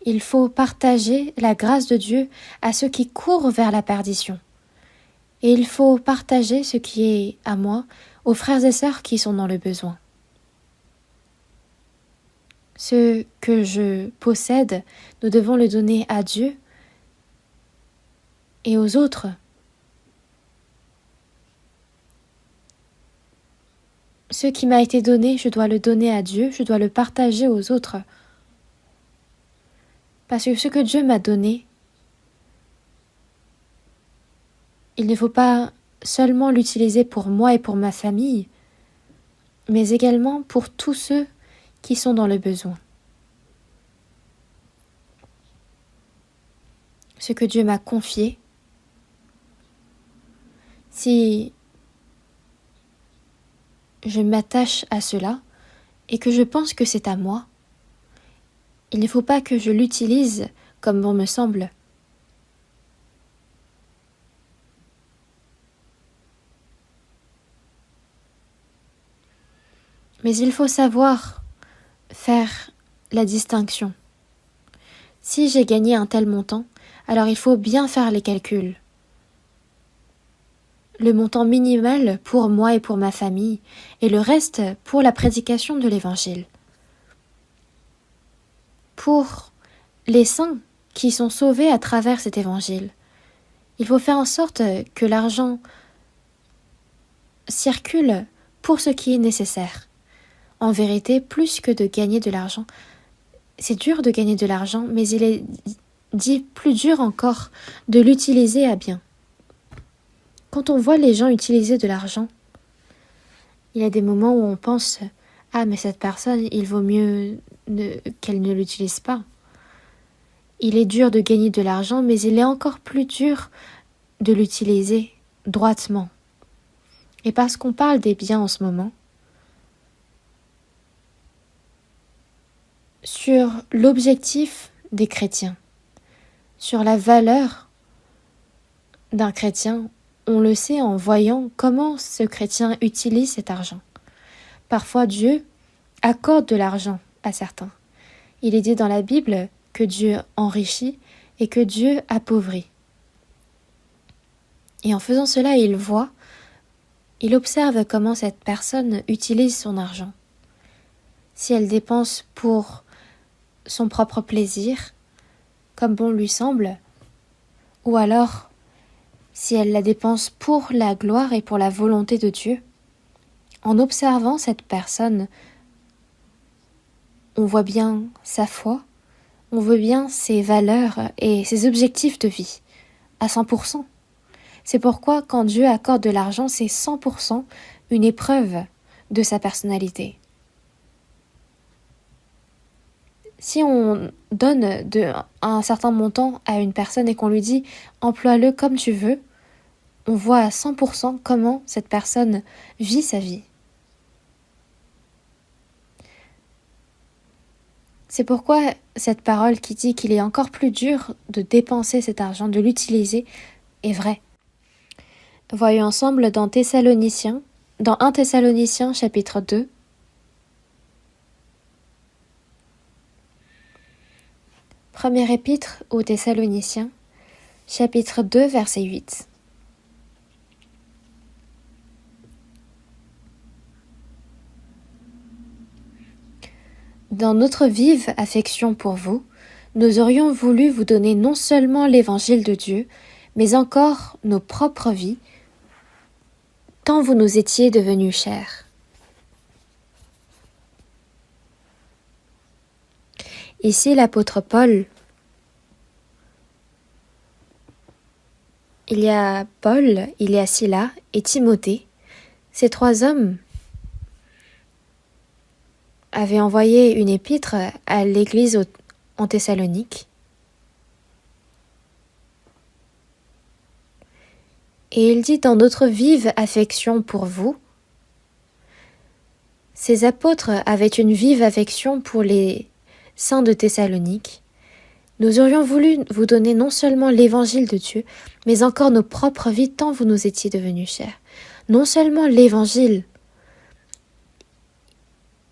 Speaker 1: Il faut partager la grâce de Dieu à ceux qui courent vers la perdition. Et il faut partager ce qui est à moi aux frères et sœurs qui sont dans le besoin. Ce que je possède, nous devons le donner à Dieu et aux autres. Ce qui m'a été donné, je dois le donner à Dieu, je dois le partager aux autres. Parce que ce que Dieu m'a donné, il ne faut pas seulement l'utiliser pour moi et pour ma famille, mais également pour tous ceux qui sont dans le besoin. Ce que Dieu m'a confié, Si je m'attache à cela et que je pense que c'est à moi, il ne faut pas que je l'utilise comme bon me semble. Mais il faut savoir faire la distinction. Si j'ai gagné un tel montant, alors il faut bien faire les calculs. Le montant minimal pour moi et pour ma famille, et le reste pour la prédication de l'Évangile. Pour les saints qui sont sauvés à travers cet Évangile, il faut faire en sorte que l'argent circule pour ce qui est nécessaire. En vérité, plus que de gagner de l'argent, c'est dur de gagner de l'argent, mais il est dit plus dur encore de l'utiliser à bien. Quand on voit les gens utiliser de l'argent, il y a des moments où on pense « Ah, mais cette personne, il vaut mieux qu'elle ne l'utilise pas. » Il est dur de gagner de l'argent, mais il est encore plus dur de l'utiliser droitement. Et parce qu'on parle des biens en ce moment, sur l'objectif des chrétiens, sur la valeur d'un chrétien, on le sait en voyant comment ce chrétien utilise cet argent. Parfois Dieu accorde de l'argent à certains. Il est dit dans la Bible que Dieu enrichit et que Dieu appauvrit. Et en faisant cela, il observe comment cette personne utilise son argent. Si elle dépense pour son propre plaisir, comme bon lui semble, ou alors si elle la dépense pour la gloire et pour la volonté de Dieu. En observant cette personne, on voit bien sa foi, on voit bien ses valeurs et ses objectifs de vie, à 100%. C'est pourquoi quand Dieu accorde de l'argent, c'est 100% une épreuve de sa personnalité. Si on donne un certain montant à une personne et qu'on lui dit « emploie-le comme tu veux », on voit à 100% comment cette personne vit sa vie. C'est pourquoi cette parole qui dit qu'il est encore plus dur de dépenser cet argent, de l'utiliser, est vraie. Voyons ensemble dans 1 Thessaloniciens chapitre 2, Premier épître aux Thessaloniciens, chapitre 2, verset 8. Dans notre vive affection pour vous, nous aurions voulu vous donner non seulement l'évangile de Dieu, mais encore nos propres vies, tant vous nous étiez devenus chers. Ici, l'apôtre Paul, il y a Paul, il y a Silas et Timothée. Ces trois hommes avaient envoyé une épître à l'église en Thessalonique. Et il dit dans notre vive affection pour vous. Ces apôtres avaient une vive affection pour les saints de Thessalonique. Nous aurions voulu vous donner non seulement l'évangile de Dieu, mais encore nos propres vies tant vous nous étiez devenus chers. Non seulement l'évangile,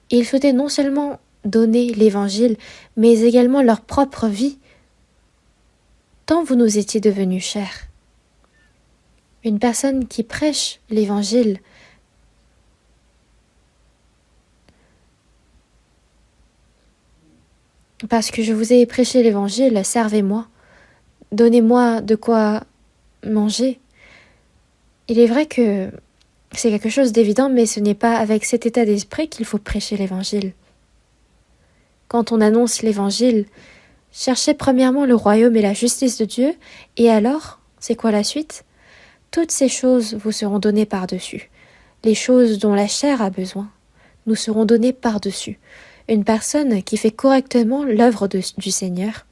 Speaker 1: ils souhaitaient non seulement donner l'évangile, mais également leur propre vie tant vous nous étiez devenus chers. Une personne qui prêche l'évangile parce que je vous ai prêché l'évangile, servez-moi, donnez-moi de quoi manger. Il est vrai que c'est quelque chose d'évident, mais ce n'est pas avec cet état d'esprit qu'il faut prêcher l'évangile. Quand on annonce l'évangile, cherchez premièrement le royaume et la justice de Dieu, et alors, c'est quoi la suite ? Toutes ces choses vous seront données par-dessus. Les choses dont la chair a besoin nous seront données par-dessus. Une personne qui fait correctement l'œuvre du Seigneur,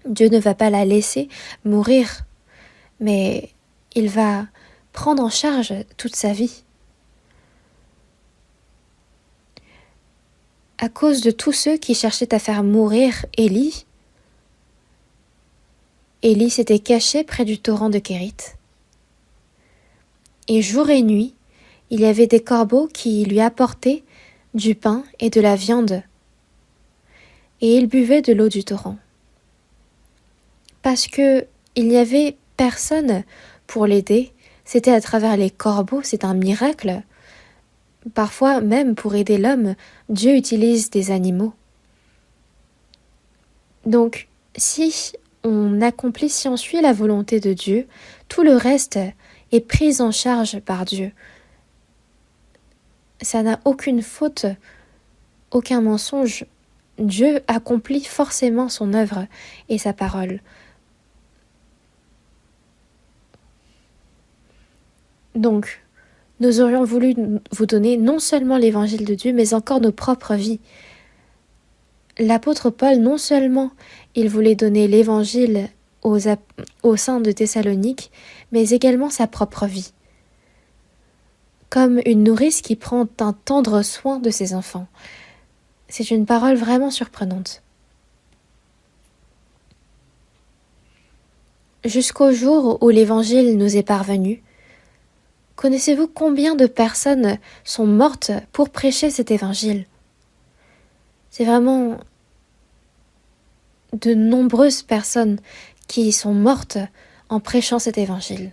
Speaker 1: Dieu ne va pas la laisser mourir, mais il va prendre en charge toute sa vie. À cause de tous ceux qui cherchaient à faire mourir Élie, Élie s'était caché près du torrent de Kérith. Et jour et nuit, il y avait des corbeaux qui lui apportaient du pain et de la viande, et il buvait de l'eau du torrent. Parce que il n'y avait personne pour l'aider, c'était à travers les corbeaux, c'est un miracle. Parfois, même pour aider l'homme, Dieu utilise des animaux. Donc, si on suit la volonté de Dieu, tout le reste est pris en charge par Dieu. Ça n'a aucune faute, aucun mensonge. Dieu accomplit forcément son œuvre et sa parole. Donc, nous aurions voulu vous donner non seulement l'évangile de Dieu, mais encore nos propres vies. L'apôtre Paul, non seulement il voulait donner l'évangile aux saints de Thessalonique, mais également sa propre vie. Comme une nourrice qui prend un tendre soin de ses enfants. C'est une parole vraiment surprenante. Jusqu'au jour où l'évangile nous est parvenu, connaissez-vous combien de personnes sont mortes pour prêcher cet évangile? C'est vraiment de nombreuses personnes qui sont mortes en prêchant cet évangile.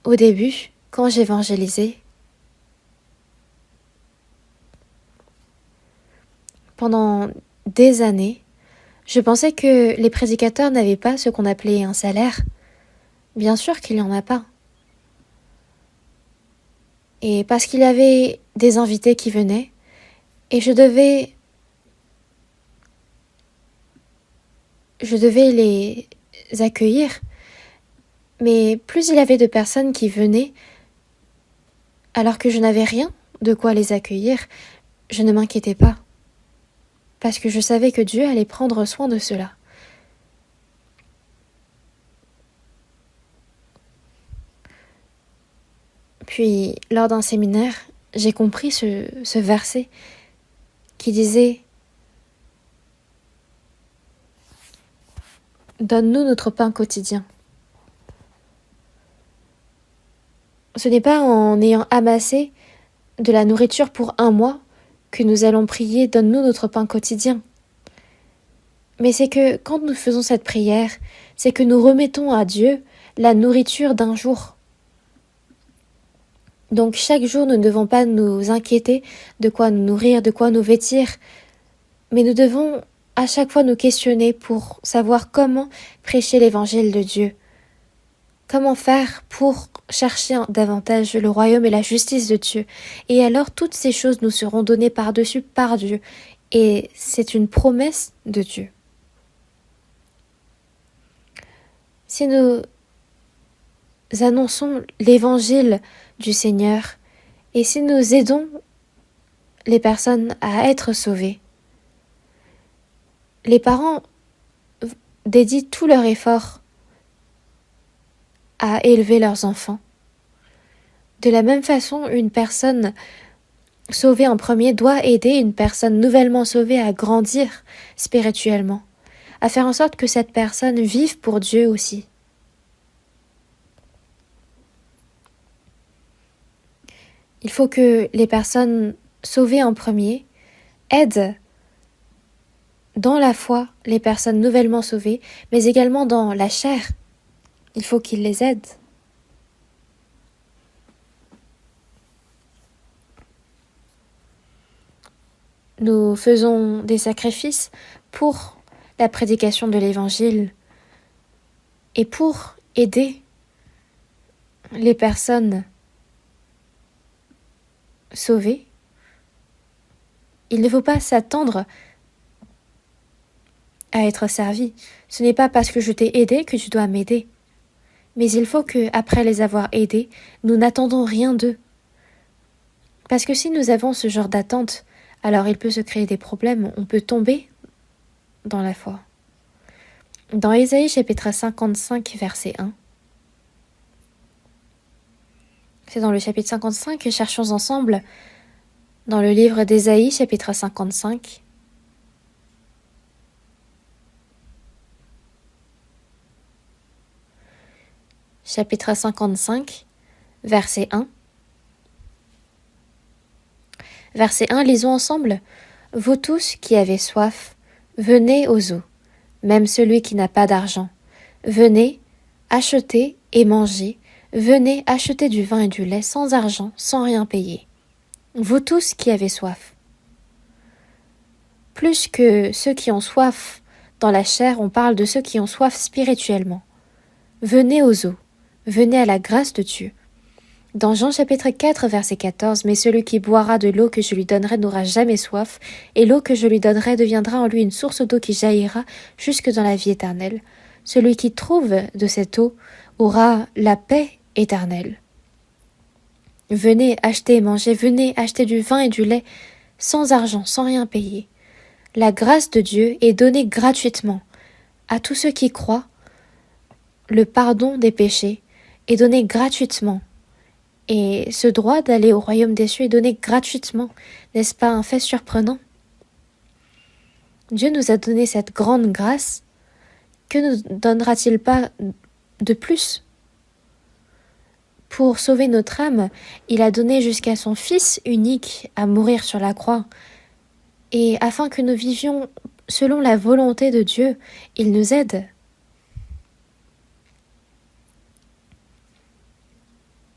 Speaker 1: Au début, quand j'évangélisais, pendant des années, je pensais que les prédicateurs n'avaient pas ce qu'on appelait un salaire. Bien sûr qu'il n'y en a pas. Et parce qu'il y avait des invités qui venaient, et je devais les accueillir. Mais plus il y avait de personnes qui venaient, alors que je n'avais rien de quoi les accueillir, je ne m'inquiétais pas. Parce que je savais que Dieu allait prendre soin de cela. Puis, lors d'un séminaire, j'ai compris ce verset qui disait « Donne-nous notre pain quotidien ». Ce n'est pas en ayant amassé de la nourriture pour un mois que nous allons prier « Donne-nous notre pain quotidien ». Mais c'est que quand nous faisons cette prière, c'est que nous remettons à Dieu la nourriture d'un jour. Donc chaque jour, nous ne devons pas nous inquiéter de quoi nous nourrir, de quoi nous vêtir, mais nous devons à chaque fois nous questionner pour savoir comment prêcher l'évangile de Dieu. Comment faire pour chercher davantage le royaume et la justice de Dieu. Et alors toutes ces choses nous seront données par-dessus par Dieu. Et c'est une promesse de Dieu. Si nous annonçons l'évangile du Seigneur et si nous aidons les personnes à être sauvées, les parents dédient tout leur effort à élever leurs enfants. De la même façon, une personne sauvée en premier doit aider une personne nouvellement sauvée à grandir spirituellement, à faire en sorte que cette personne vive pour Dieu aussi. Il faut que les personnes sauvées en premier aident dans la foi les personnes nouvellement sauvées, mais également dans la chair. Il faut qu'ils les aident. Nous faisons des sacrifices pour la prédication de l'Évangile et pour aider les personnes sauvées. Il ne faut pas s'attendre à être servi. Ce n'est pas parce que je t'ai aidé que tu dois m'aider. Mais il faut que, après les avoir aidés, nous n'attendons rien d'eux. Parce que si nous avons ce genre d'attente, alors il peut se créer des problèmes, on peut tomber dans la foi. Dans Ésaïe chapitre 55, verset 1, C'est dans le chapitre 55 et cherchons ensemble dans le livre d'Ésaïe, chapitre 55. Chapitre 55, verset 1. Verset 1, lisons ensemble. « Vous tous qui avez soif, venez aux eaux, même celui qui n'a pas d'argent. Venez, achetez et mangez, venez acheter du vin et du lait sans argent, sans rien payer. Vous tous qui avez soif. » Plus que ceux qui ont soif dans la chair, on parle de ceux qui ont soif spirituellement. Venez aux eaux, venez à la grâce de Dieu. Dans Jean chapitre 4, verset 14, « Mais celui qui boira de l'eau que je lui donnerai n'aura jamais soif, et l'eau que je lui donnerai deviendra en lui une source d'eau qui jaillira jusque dans la vie éternelle. Celui qui trouve de cette eau aura la paix éternelle. » Venez acheter et manger, venez acheter du vin et du lait, sans argent, sans rien payer. La grâce de Dieu est donnée gratuitement à tous ceux qui croient. Le pardon des péchés est donné gratuitement. Et ce droit d'aller au royaume des cieux est donné gratuitement. N'est-ce pas un fait surprenant? Dieu nous a donné cette grande grâce. Que nous donnera-t-il pas de plus? Pour sauver notre âme, il a donné jusqu'à son Fils unique à mourir sur la croix. Et afin que nous vivions selon la volonté de Dieu, il nous aide.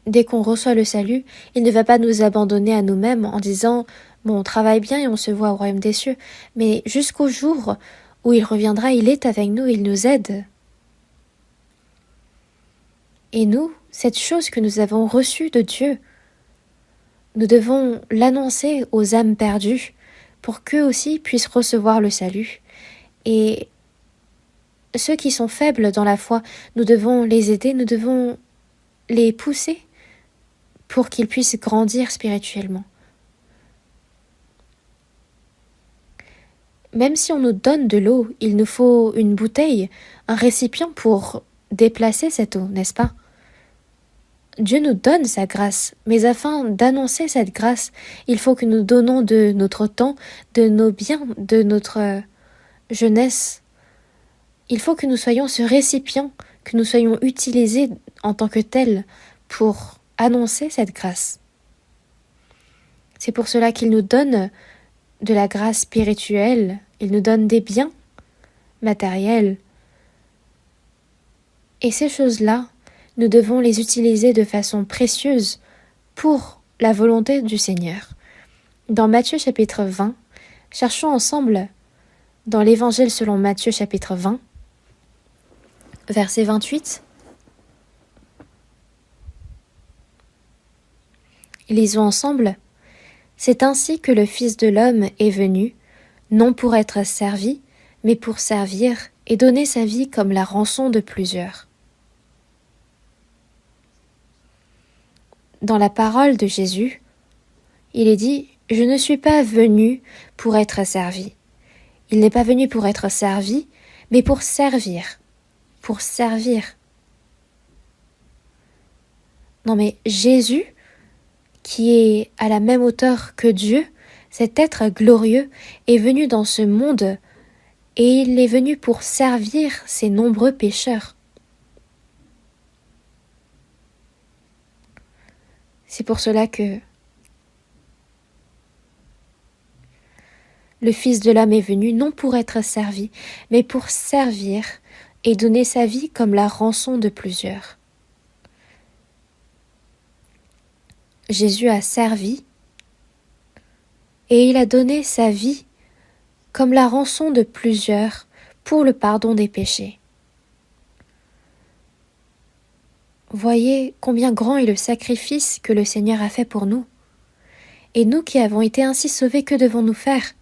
Speaker 1: Dès qu'on reçoit le salut, il ne va pas nous abandonner à nous-mêmes en disant « Bon, on travaille bien et on se voit au royaume des cieux », mais jusqu'au jour où il reviendra, il est avec nous, il nous aide. Et nous, cette chose que nous avons reçue de Dieu, nous devons l'annoncer aux âmes perdues pour qu'eux aussi puissent recevoir le salut. Et ceux qui sont faibles dans la foi, nous devons les aider, nous devons les pousser pour qu'ils puissent grandir spirituellement. Même si on nous donne de l'eau, il nous faut une bouteille, un récipient pour déplacer cette eau, n'est-ce pas? Dieu nous donne sa grâce, mais afin d'annoncer cette grâce, il faut que nous donnons de notre temps, de nos biens, de notre jeunesse. Il faut que nous soyons ce récipient, que nous soyons utilisés en tant que tels pour annoncer cette grâce. C'est pour cela qu'il nous donne de la grâce spirituelle, il nous donne des biens matériels. Et ces choses-là, nous devons les utiliser de façon précieuse pour la volonté du Seigneur. Dans Matthieu chapitre 20, cherchons ensemble dans l'Évangile selon Matthieu chapitre 20, verset 28. Lisons ensemble. « C'est ainsi que le Fils de l'homme est venu, non pour être servi, mais pour servir et donner sa vie comme la rançon de plusieurs. » Dans la parole de Jésus, il est dit « Je ne suis pas venu pour être servi. » Il n'est pas venu pour être servi, mais pour servir. Pour servir. Non mais Jésus, qui est à la même hauteur que Dieu, cet être glorieux, est venu dans ce monde et il est venu pour servir ces nombreux pécheurs. C'est pour cela que le Fils de l'homme est venu non pour être servi, mais pour servir et donner sa vie comme la rançon de plusieurs. Jésus a servi et il a donné sa vie comme la rançon de plusieurs pour le pardon des péchés. Voyez combien grand est le sacrifice que le Seigneur a fait pour nous. Et nous qui avons été ainsi sauvés, que devons-nous faire?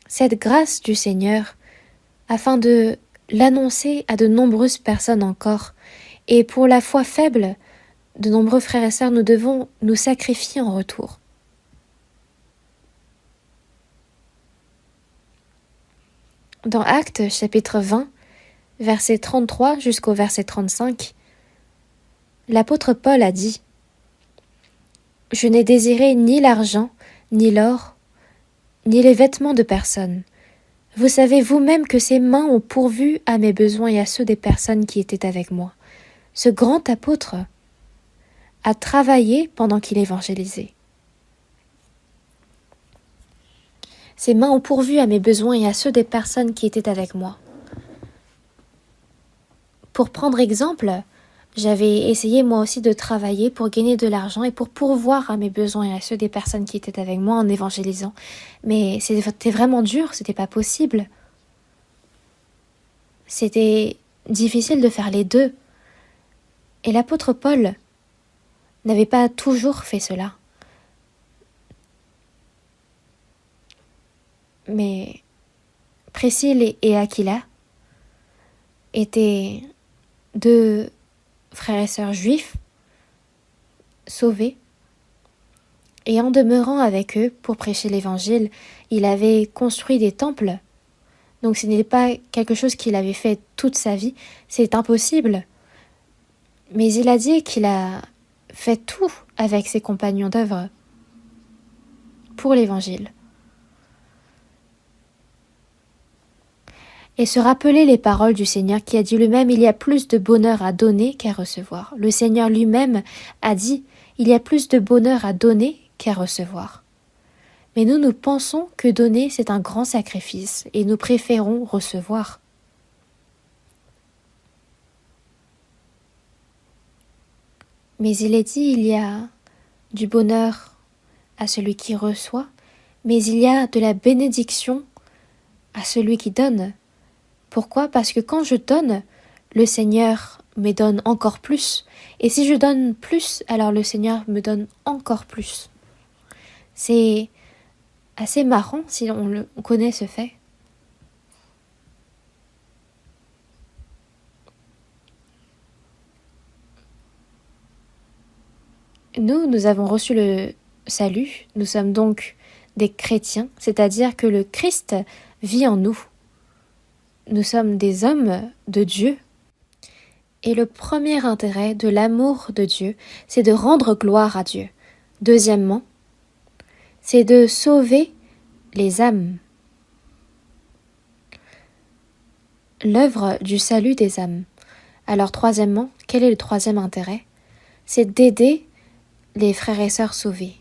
Speaker 1: Cette grâce du Seigneur, afin de l'annoncer à de nombreuses personnes encore, et pour la foi faible, de nombreux frères et sœurs, nous devons nous sacrifier en retour. Dans Actes chapitre 20, verset 33 jusqu'au verset 35, L'apôtre Paul a dit « Je n'ai désiré ni l'argent, ni l'or, ni les vêtements de personne. Vous savez vous-même que ces mains ont pourvu à mes besoins et à ceux des personnes qui étaient avec moi. » Ce grand apôtre a travaillé pendant qu'il évangélisait. Ses mains ont pourvu à mes besoins et à ceux des personnes qui étaient avec moi. Pour prendre exemple, j'avais essayé moi aussi de travailler pour gagner de l'argent et pour pourvoir à mes besoins et à ceux des personnes qui étaient avec moi en évangélisant. Mais c'était vraiment dur, c'était pas possible. C'était difficile de faire les deux. Et l'apôtre Paul n'avait pas toujours fait cela. Mais Priscille et Aquila étaient deux frères et sœurs juifs sauvés, et en demeurant avec eux pour prêcher l'évangile, il avait construit des temples. Donc ce n'est pas quelque chose qu'il avait fait toute sa vie, c'est impossible. Mais il a dit qu'il a fait tout avec ses compagnons d'œuvre pour l'évangile. Et se rappeler les paroles du Seigneur qui a dit lui-même « Il y a plus de bonheur à donner qu'à recevoir ». Le Seigneur lui-même a dit « Il y a plus de bonheur à donner qu'à recevoir ». Mais nous pensons que donner, c'est un grand sacrifice et nous préférons recevoir. Mais il est dit, il y a du bonheur à celui qui reçoit, mais il y a de la bénédiction à celui qui donne. Pourquoi? Parce que quand je donne, le Seigneur me donne encore plus. Et si je donne plus, alors le Seigneur me donne encore plus. C'est assez marrant si on connaît ce fait. Nous avons reçu le salut, nous sommes donc des chrétiens, c'est-à-dire que le Christ vit en nous. Nous sommes des hommes de Dieu. Et le premier intérêt de l'amour de Dieu, c'est de rendre gloire à Dieu. Deuxièmement, c'est de sauver les âmes. L'œuvre du salut des âmes. Alors troisièmement, quel est le troisième intérêt? C'est d'aider les frères et sœurs sauvés.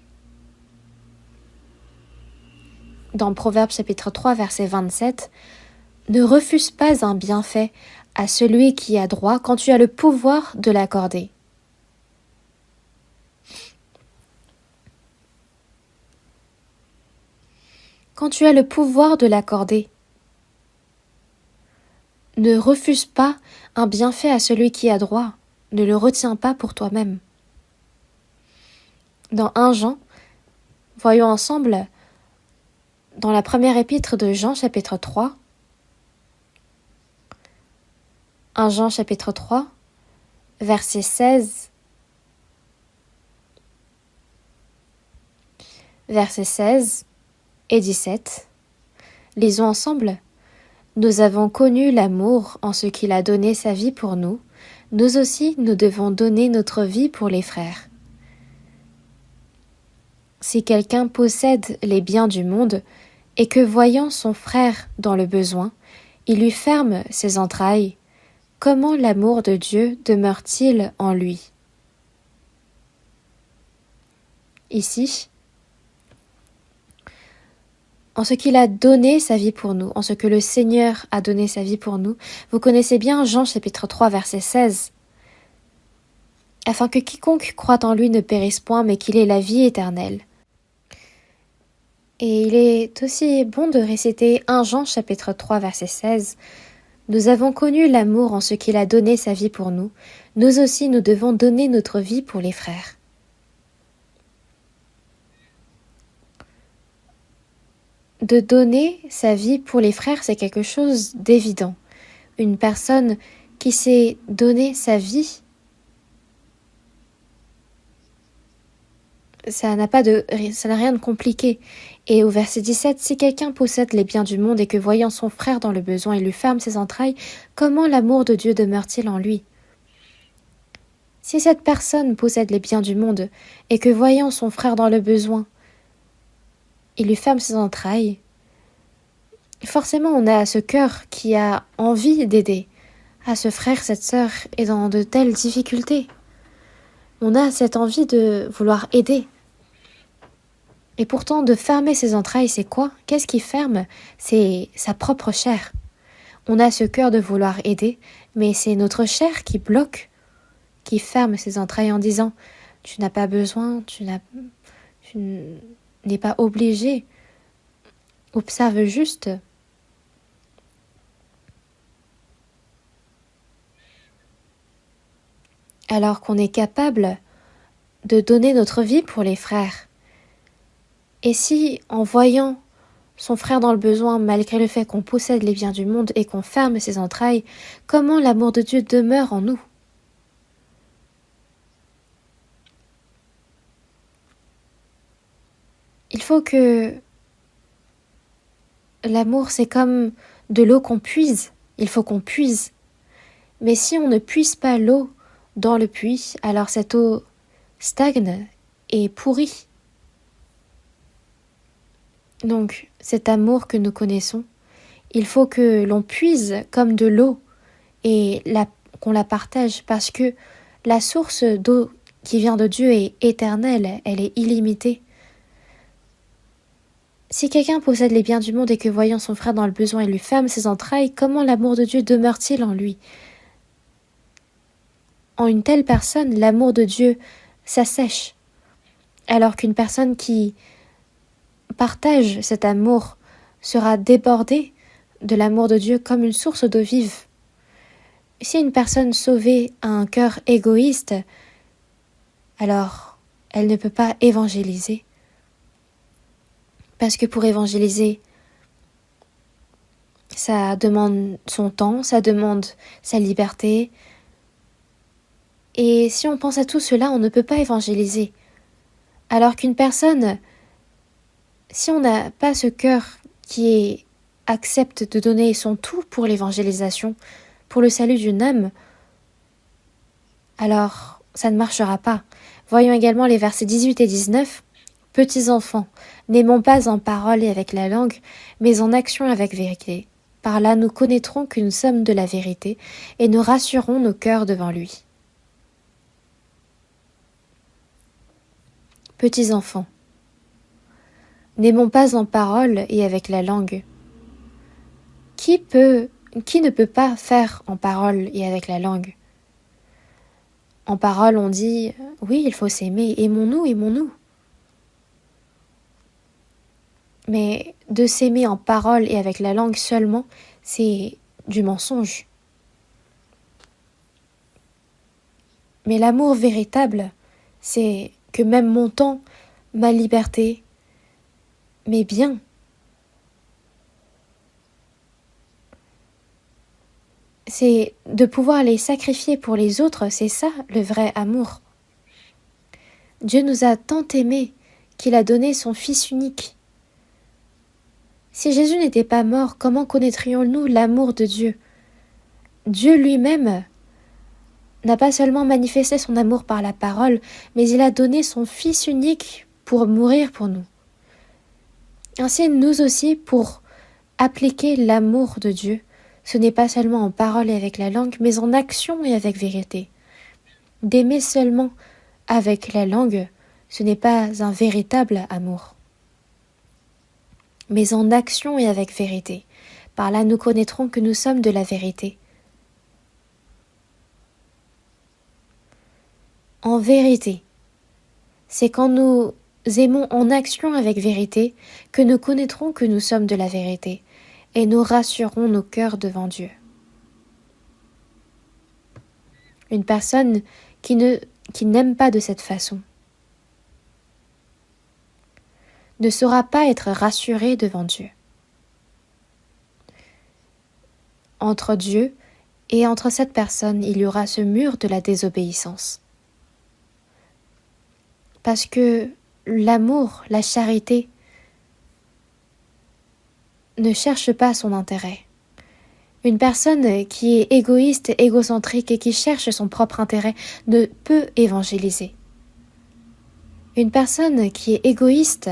Speaker 1: Dans Proverbes chapitre 3, verset 27, « Ne refuse pas un bienfait à celui qui a droit quand tu as le pouvoir de l'accorder. » Quand tu as le pouvoir de l'accorder, ne refuse pas un bienfait à celui qui a droit, ne le retiens pas pour toi-même. Dans 1 Jean, voyons ensemble, dans la première épître de Jean, chapitre 3, 1 Jean, chapitre 3, verset 16, versets 16 et 17. Lisons ensemble. « Nous avons connu l'amour en ce qu'il a donné sa vie pour nous. Nous aussi, nous devons donner notre vie pour les frères. Si quelqu'un possède les biens du monde et que, voyant son frère dans le besoin, il lui ferme ses entrailles, comment l'amour de Dieu demeure-t-il en lui ?» Ici, en ce qu'il a donné sa vie pour nous, en ce que le Seigneur a donné sa vie pour nous, vous connaissez bien Jean chapitre 3 verset 16. « Afin que quiconque croit en lui ne périsse point, mais qu'il ait la vie éternelle. » Et il est aussi bon de réciter 1 Jean chapitre 3 verset 16. « Nous avons connu l'amour en ce qu'il a donné sa vie pour nous. Nous aussi nous devons donner notre vie pour les frères. » De donner sa vie pour les frères, c'est quelque chose d'évident. Une personne qui sait donner sa vie, ça n'a rien de compliqué. Et au verset 17, « Si quelqu'un possède les biens du monde et que voyant son frère dans le besoin, il lui ferme ses entrailles, comment l'amour de Dieu demeure-t-il en lui ?» Si cette personne possède les biens du monde et que voyant son frère dans le besoin, il lui ferme ses entrailles, forcément on a ce cœur qui a envie d'aider à ce frère, cette sœur est dans de telles difficultés. On a cette envie de vouloir aider. Et pourtant, de fermer ses entrailles, c'est quoi? Qu'est-ce qui ferme? C'est sa propre chair. On a ce cœur de vouloir aider, mais c'est notre chair qui bloque, qui ferme ses entrailles en disant « Tu n'as pas besoin, tu n'es pas obligé. Observe juste. » Alors qu'on est capable de donner notre vie pour les frères. Et si, en voyant son frère dans le besoin, malgré le fait qu'on possède les biens du monde et qu'on ferme ses entrailles, comment l'amour de Dieu demeure en nous? Il faut que l'amour, c'est comme de l'eau qu'on puise. Il faut qu'on puise. Mais si on ne puise pas l'eau dans le puits, alors cette eau stagne et pourrit. Donc, cet amour que nous connaissons, il faut que l'on puise comme de l'eau et qu'on la partage parce que la source d'eau qui vient de Dieu est éternelle, elle est illimitée. Si quelqu'un possède les biens du monde et que voyant son frère dans le besoin, il lui ferme ses entrailles, comment l'amour de Dieu demeure-t-il en lui? En une telle personne, l'amour de Dieu s'assèche, alors qu'une personne qui partage cet amour sera débordée de l'amour de Dieu comme une source d'eau vive. Si une personne sauvée a un cœur égoïste, alors elle ne peut pas évangéliser. Parce que pour évangéliser, ça demande son temps, ça demande sa liberté. Et si on pense à tout cela, on ne peut pas évangéliser. Alors qu'une personne, si on n'a pas ce cœur qui accepte de donner son tout pour l'évangélisation, pour le salut d'une âme, alors ça ne marchera pas. Voyons également les versets 18 et 19. « Petits enfants, n'aimons pas en parole et avec la langue, mais en action et avec vérité. Par là nous connaîtrons que nous sommes de la vérité, et nous rassurons nos cœurs devant lui. » Petits enfants, n'aimons pas en parole et avec la langue. Qui ne peut pas faire en parole et avec la langue? En parole, on dit « oui, il faut s'aimer, aimons-nous, aimons-nous ». Mais de s'aimer en parole et avec la langue seulement, c'est du mensonge. Mais l'amour véritable, c'est que même mon temps, ma liberté, mes biens, c'est de pouvoir les sacrifier pour les autres, c'est ça le vrai amour. Dieu nous a tant aimés qu'il a donné son Fils unique. Si Jésus n'était pas mort, comment connaîtrions-nous l'amour de Dieu? Dieu lui-même n'a pas seulement manifesté son amour par la parole, mais il a donné son Fils unique pour mourir pour nous. Ainsi, nous aussi, pour appliquer l'amour de Dieu, ce n'est pas seulement en parole et avec la langue, mais en action et avec vérité. D'aimer seulement avec la langue, ce n'est pas un véritable amour, mais en action et avec vérité. Par là, nous connaîtrons que nous sommes de la vérité. En vérité, c'est quand nous aimons en action avec vérité que nous connaîtrons que nous sommes de la vérité et nous rassurons nos cœurs devant Dieu. Une personne qui n'aime pas de cette façon ne saura pas être rassurée devant Dieu. Entre Dieu et entre cette personne, il y aura ce mur de la désobéissance. Parce que l'amour, la charité, ne cherche pas son intérêt. Une personne qui est égoïste, égocentrique et qui cherche son propre intérêt ne peut évangéliser. Une personne qui est égoïste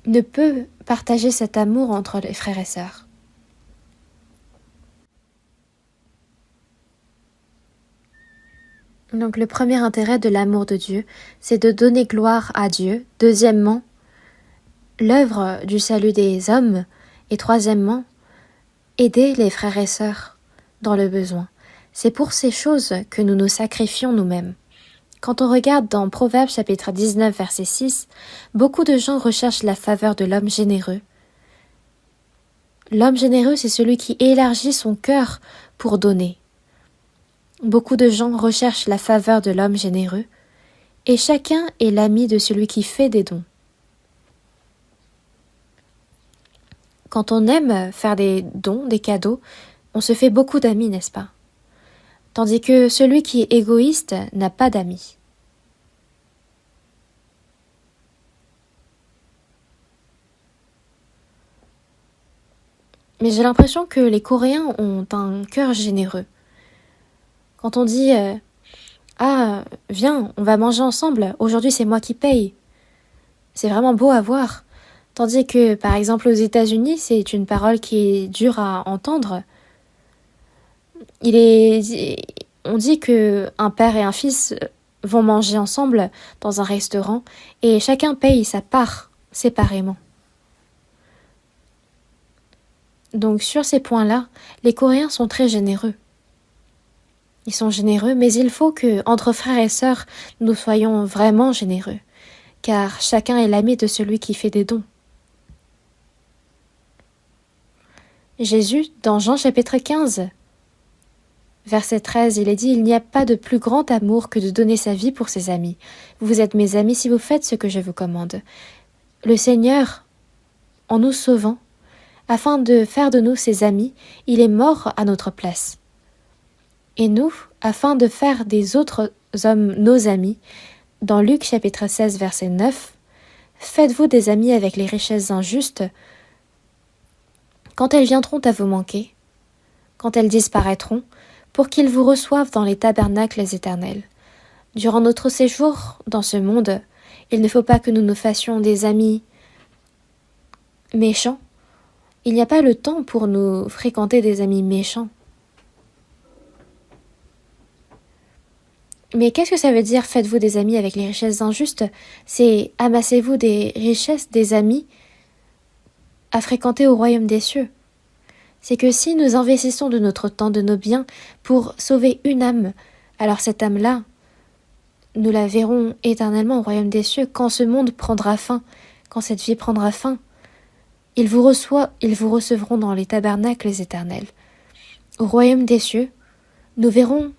Speaker 1: ne peut partager cet amour entre les frères et sœurs. Donc le premier intérêt de l'amour de Dieu, c'est de donner gloire à Dieu. Deuxièmement, l'œuvre du salut des hommes. Et troisièmement, aider les frères et sœurs dans le besoin. C'est pour ces choses que nous nous sacrifions nous-mêmes. Quand on regarde dans Proverbes chapitre 19 verset 6, beaucoup de gens recherchent la faveur de l'homme généreux. L'homme généreux, c'est celui qui élargit son cœur pour donner. Beaucoup de gens recherchent la faveur de l'homme généreux, et chacun est l'ami de celui qui fait des dons. Quand on aime faire des dons, des cadeaux, on se fait beaucoup d'amis, n'est-ce pas? Tandis que celui qui est égoïste n'a pas d'amis. Mais j'ai l'impression que les Coréens ont un cœur généreux. Quand on dit ah, viens, on va manger ensemble, aujourd'hui c'est moi qui paye. C'est vraiment beau à voir. Tandis que, par exemple, aux États-Unis, c'est une parole qui est dure à entendre. On dit que un père et un fils vont manger ensemble dans un restaurant et chacun paye sa part séparément. Donc sur ces points-là, les Coréens sont très généreux. Ils sont généreux, mais il faut que, entre frères et sœurs, nous soyons vraiment généreux, car chacun est l'ami de celui qui fait des dons. Jésus, dans Jean chapitre 15, verset 13, il est dit « Il n'y a pas de plus grand amour que de donner sa vie pour ses amis. Vous êtes mes amis si vous faites ce que je vous commande. » Le Seigneur, en nous sauvant, afin de faire de nous ses amis, il est mort à notre place. Et nous, afin de faire des autres hommes nos amis, dans Luc chapitre 16 verset 9, faites-vous des amis avec les richesses injustes quand elles viendront à vous manquer, quand elles disparaîtront, pour qu'ils vous reçoivent dans les tabernacles éternels. Durant notre séjour dans ce monde, il ne faut pas que nous nous fassions des amis méchants. Il n'y a pas le temps pour nous fréquenter des amis méchants. Mais qu'est-ce que ça veut dire, faites-vous des amis avec les richesses injustes? C'est amassez-vous des richesses, des amis à fréquenter au royaume des cieux. C'est que si nous investissons de notre temps, de nos biens, pour sauver une âme, alors cette âme-là, nous la verrons éternellement au royaume des cieux quand ce monde prendra fin, quand cette vie prendra fin. Ils vous recevront dans les tabernacles éternels. Au royaume des cieux, nous verrons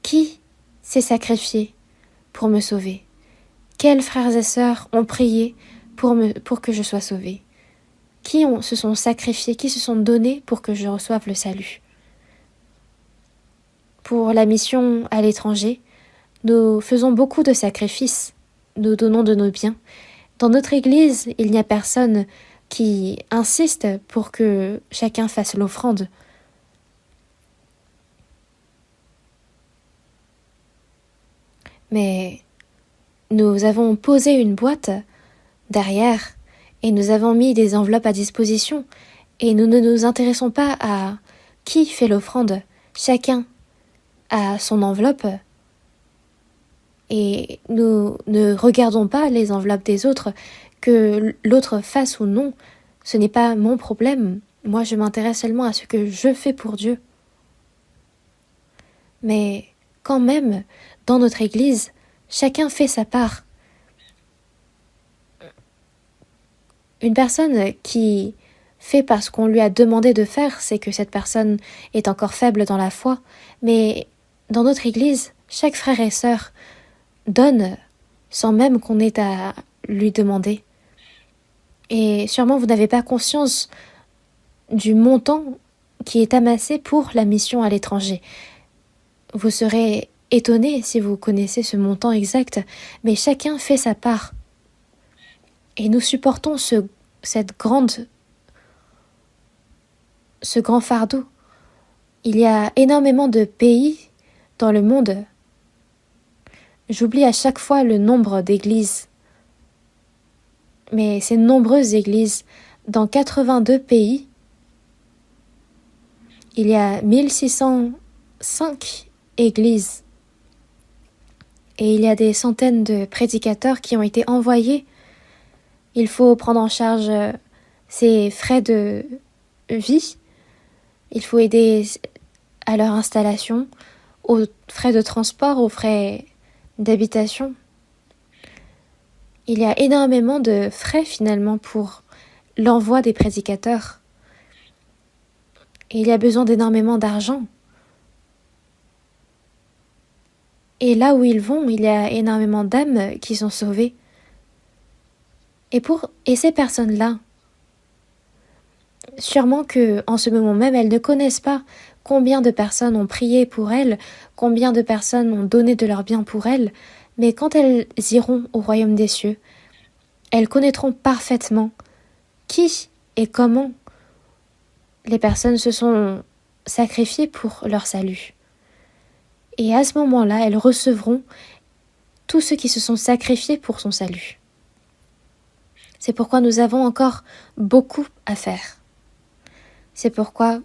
Speaker 1: qui s'est sacrifié pour me sauver. Quels frères et sœurs ont prié pour que je sois sauvé? Qui se sont sacrifiés, qui se sont donnés pour que je reçoive le salut? Pour la mission à l'étranger, nous faisons beaucoup de sacrifices, nous donnons de nos biens. Dans notre Église, il n'y a personne qui insiste pour que chacun fasse l'offrande. Mais nous avons posé une boîte derrière et nous avons mis des enveloppes à disposition et nous ne nous intéressons pas à qui fait l'offrande. Chacun a son enveloppe et nous ne regardons pas les enveloppes des autres, que l'autre fasse ou non. Ce n'est pas mon problème. Moi, je m'intéresse seulement à ce que je fais pour Dieu. Mais quand même, dans notre Église, chacun fait sa part. Une personne qui fait parce qu'on lui a demandé de faire, c'est que cette personne est encore faible dans la foi. Mais dans notre Église, chaque frère et sœur donne sans même qu'on ait à lui demander. Et sûrement vous n'avez pas conscience du montant qui est amassé pour la mission à l'étranger. Vous serez étonné si vous connaissez ce montant exact, mais chacun fait sa part. Et nous supportons cette grande ce grand fardeau. Il y a énormément de pays dans le monde. J'oublie à chaque fois le nombre d'églises. Mais ces nombreuses églises, dans 82 pays, il y a 1605 églises. Et il y a des centaines de prédicateurs qui ont été envoyés. Il faut prendre en charge ces frais de vie. Il faut aider à leur installation, aux frais de transport, aux frais d'habitation. Il y a énormément de frais finalement pour l'envoi des prédicateurs. Et il y a besoin d'énormément d'argent. Et là où ils vont, il y a énormément d'âmes qui sont sauvées. Et ces personnes-là, sûrement que en ce moment même, elles ne connaissent pas combien de personnes ont prié pour elles, combien de personnes ont donné de leur bien pour elles, mais quand elles iront au royaume des cieux, elles connaîtront parfaitement qui et comment les personnes se sont sacrifiées pour leur salut. Et à ce moment-là, elles recevront tous ceux qui se sont sacrifiés pour son salut. C'est pourquoi nous avons encore beaucoup à faire. C'est pourquoi,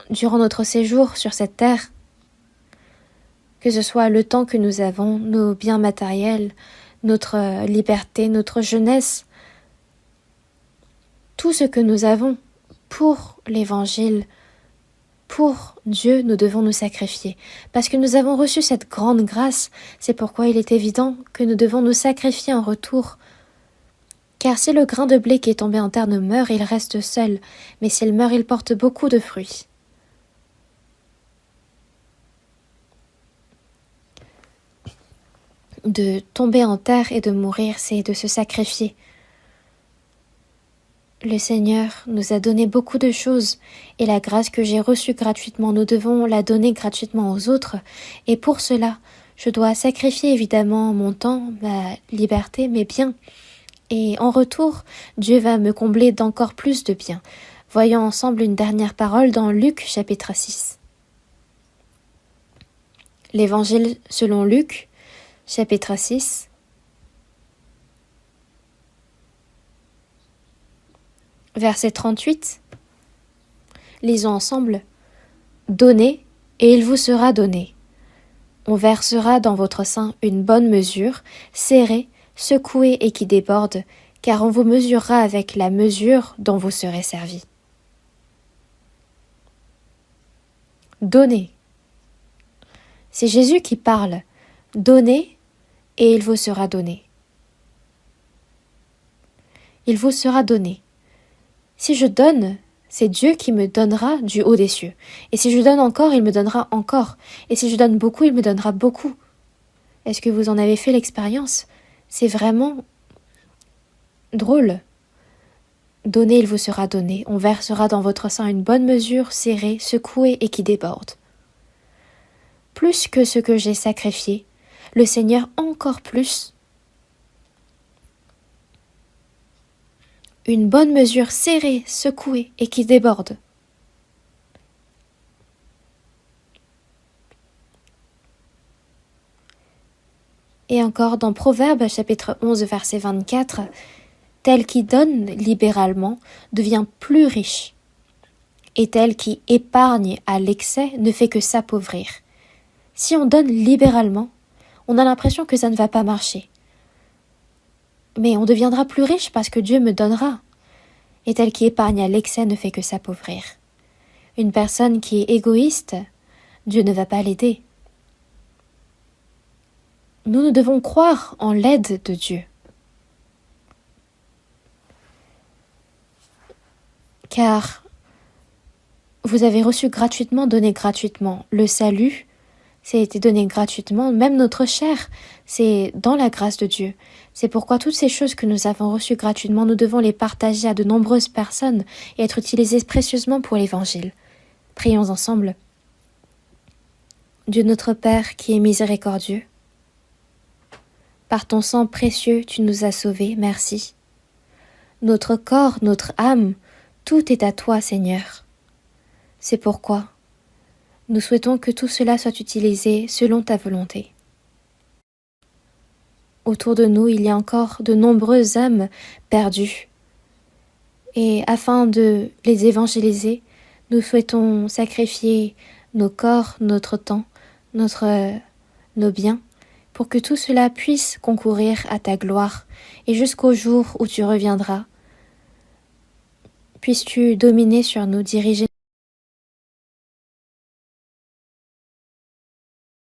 Speaker 1: durant notre séjour sur cette terre, que ce soit le temps que nous avons, nos biens matériels, notre liberté, notre jeunesse, tout ce que nous avons pour l'Évangile, pour Dieu, nous devons nous sacrifier. Parce que nous avons reçu cette grande grâce, c'est pourquoi il est évident que nous devons nous sacrifier en retour. Car si le grain de blé qui est tombé en terre ne meurt, il reste seul, mais s'il meurt, il porte beaucoup de fruits. De tomber en terre et de mourir, c'est de se sacrifier. Le Seigneur nous a donné beaucoup de choses, et la grâce que j'ai reçue gratuitement, nous devons la donner gratuitement aux autres, et pour cela, je dois sacrifier évidemment mon temps, ma liberté, mes biens, et en retour, Dieu va me combler d'encore plus de biens. Voyons ensemble une dernière parole dans Luc chapitre 6. L'Évangile selon Luc, chapitre 6. Verset 38, lisons ensemble. « Donnez, et il vous sera donné. On versera dans votre sein une bonne mesure, serrée, secouée et qui déborde, car on vous mesurera avec la mesure dont vous serez servi. » Donnez. C'est Jésus qui parle. Donnez, et il vous sera donné. Il vous sera donné. Si je donne, c'est Dieu qui me donnera du haut des cieux. Et si je donne encore, il me donnera encore. Et si je donne beaucoup, il me donnera beaucoup. Est-ce que vous en avez fait l'expérience ? C'est vraiment drôle. Donnez, il vous sera donné. On versera dans votre sein une bonne mesure, serrée, secouée et qui déborde. Plus que ce que j'ai sacrifié, le Seigneur encore plus. Une bonne mesure serrée, secouée et qui déborde. Et encore dans Proverbes chapitre 11 verset 24, « Tel qui donne libéralement devient plus riche, et tel qui épargne à l'excès ne fait que s'appauvrir. » Si on donne libéralement, on a l'impression que ça ne va pas marcher. Mais on deviendra plus riche parce que Dieu me donnera. Et tel qui épargne à l'excès ne fait que s'appauvrir. Une personne qui est égoïste, Dieu ne va pas l'aider. Nous devons croire en l'aide de Dieu. Car vous avez reçu gratuitement, donné gratuitement. Le salut, c'est été donné gratuitement. Même notre chair, c'est dans la grâce de Dieu. C'est pourquoi toutes ces choses que nous avons reçues gratuitement, nous devons les partager à de nombreuses personnes et être utilisées précieusement pour l'Évangile. Prions ensemble. Dieu notre Père qui est miséricordieux, par ton sang précieux, tu nous as sauvés, merci. Notre corps, notre âme, tout est à toi, Seigneur. C'est pourquoi nous souhaitons que tout cela soit utilisé selon ta volonté. Autour de nous, il y a encore de nombreuses âmes perdues. Et afin de les évangéliser, nous souhaitons sacrifier nos corps, notre temps, nos biens, pour que tout cela puisse concourir à ta gloire, et jusqu'au jour où tu reviendras, puisses-tu dominer sur nous, diriger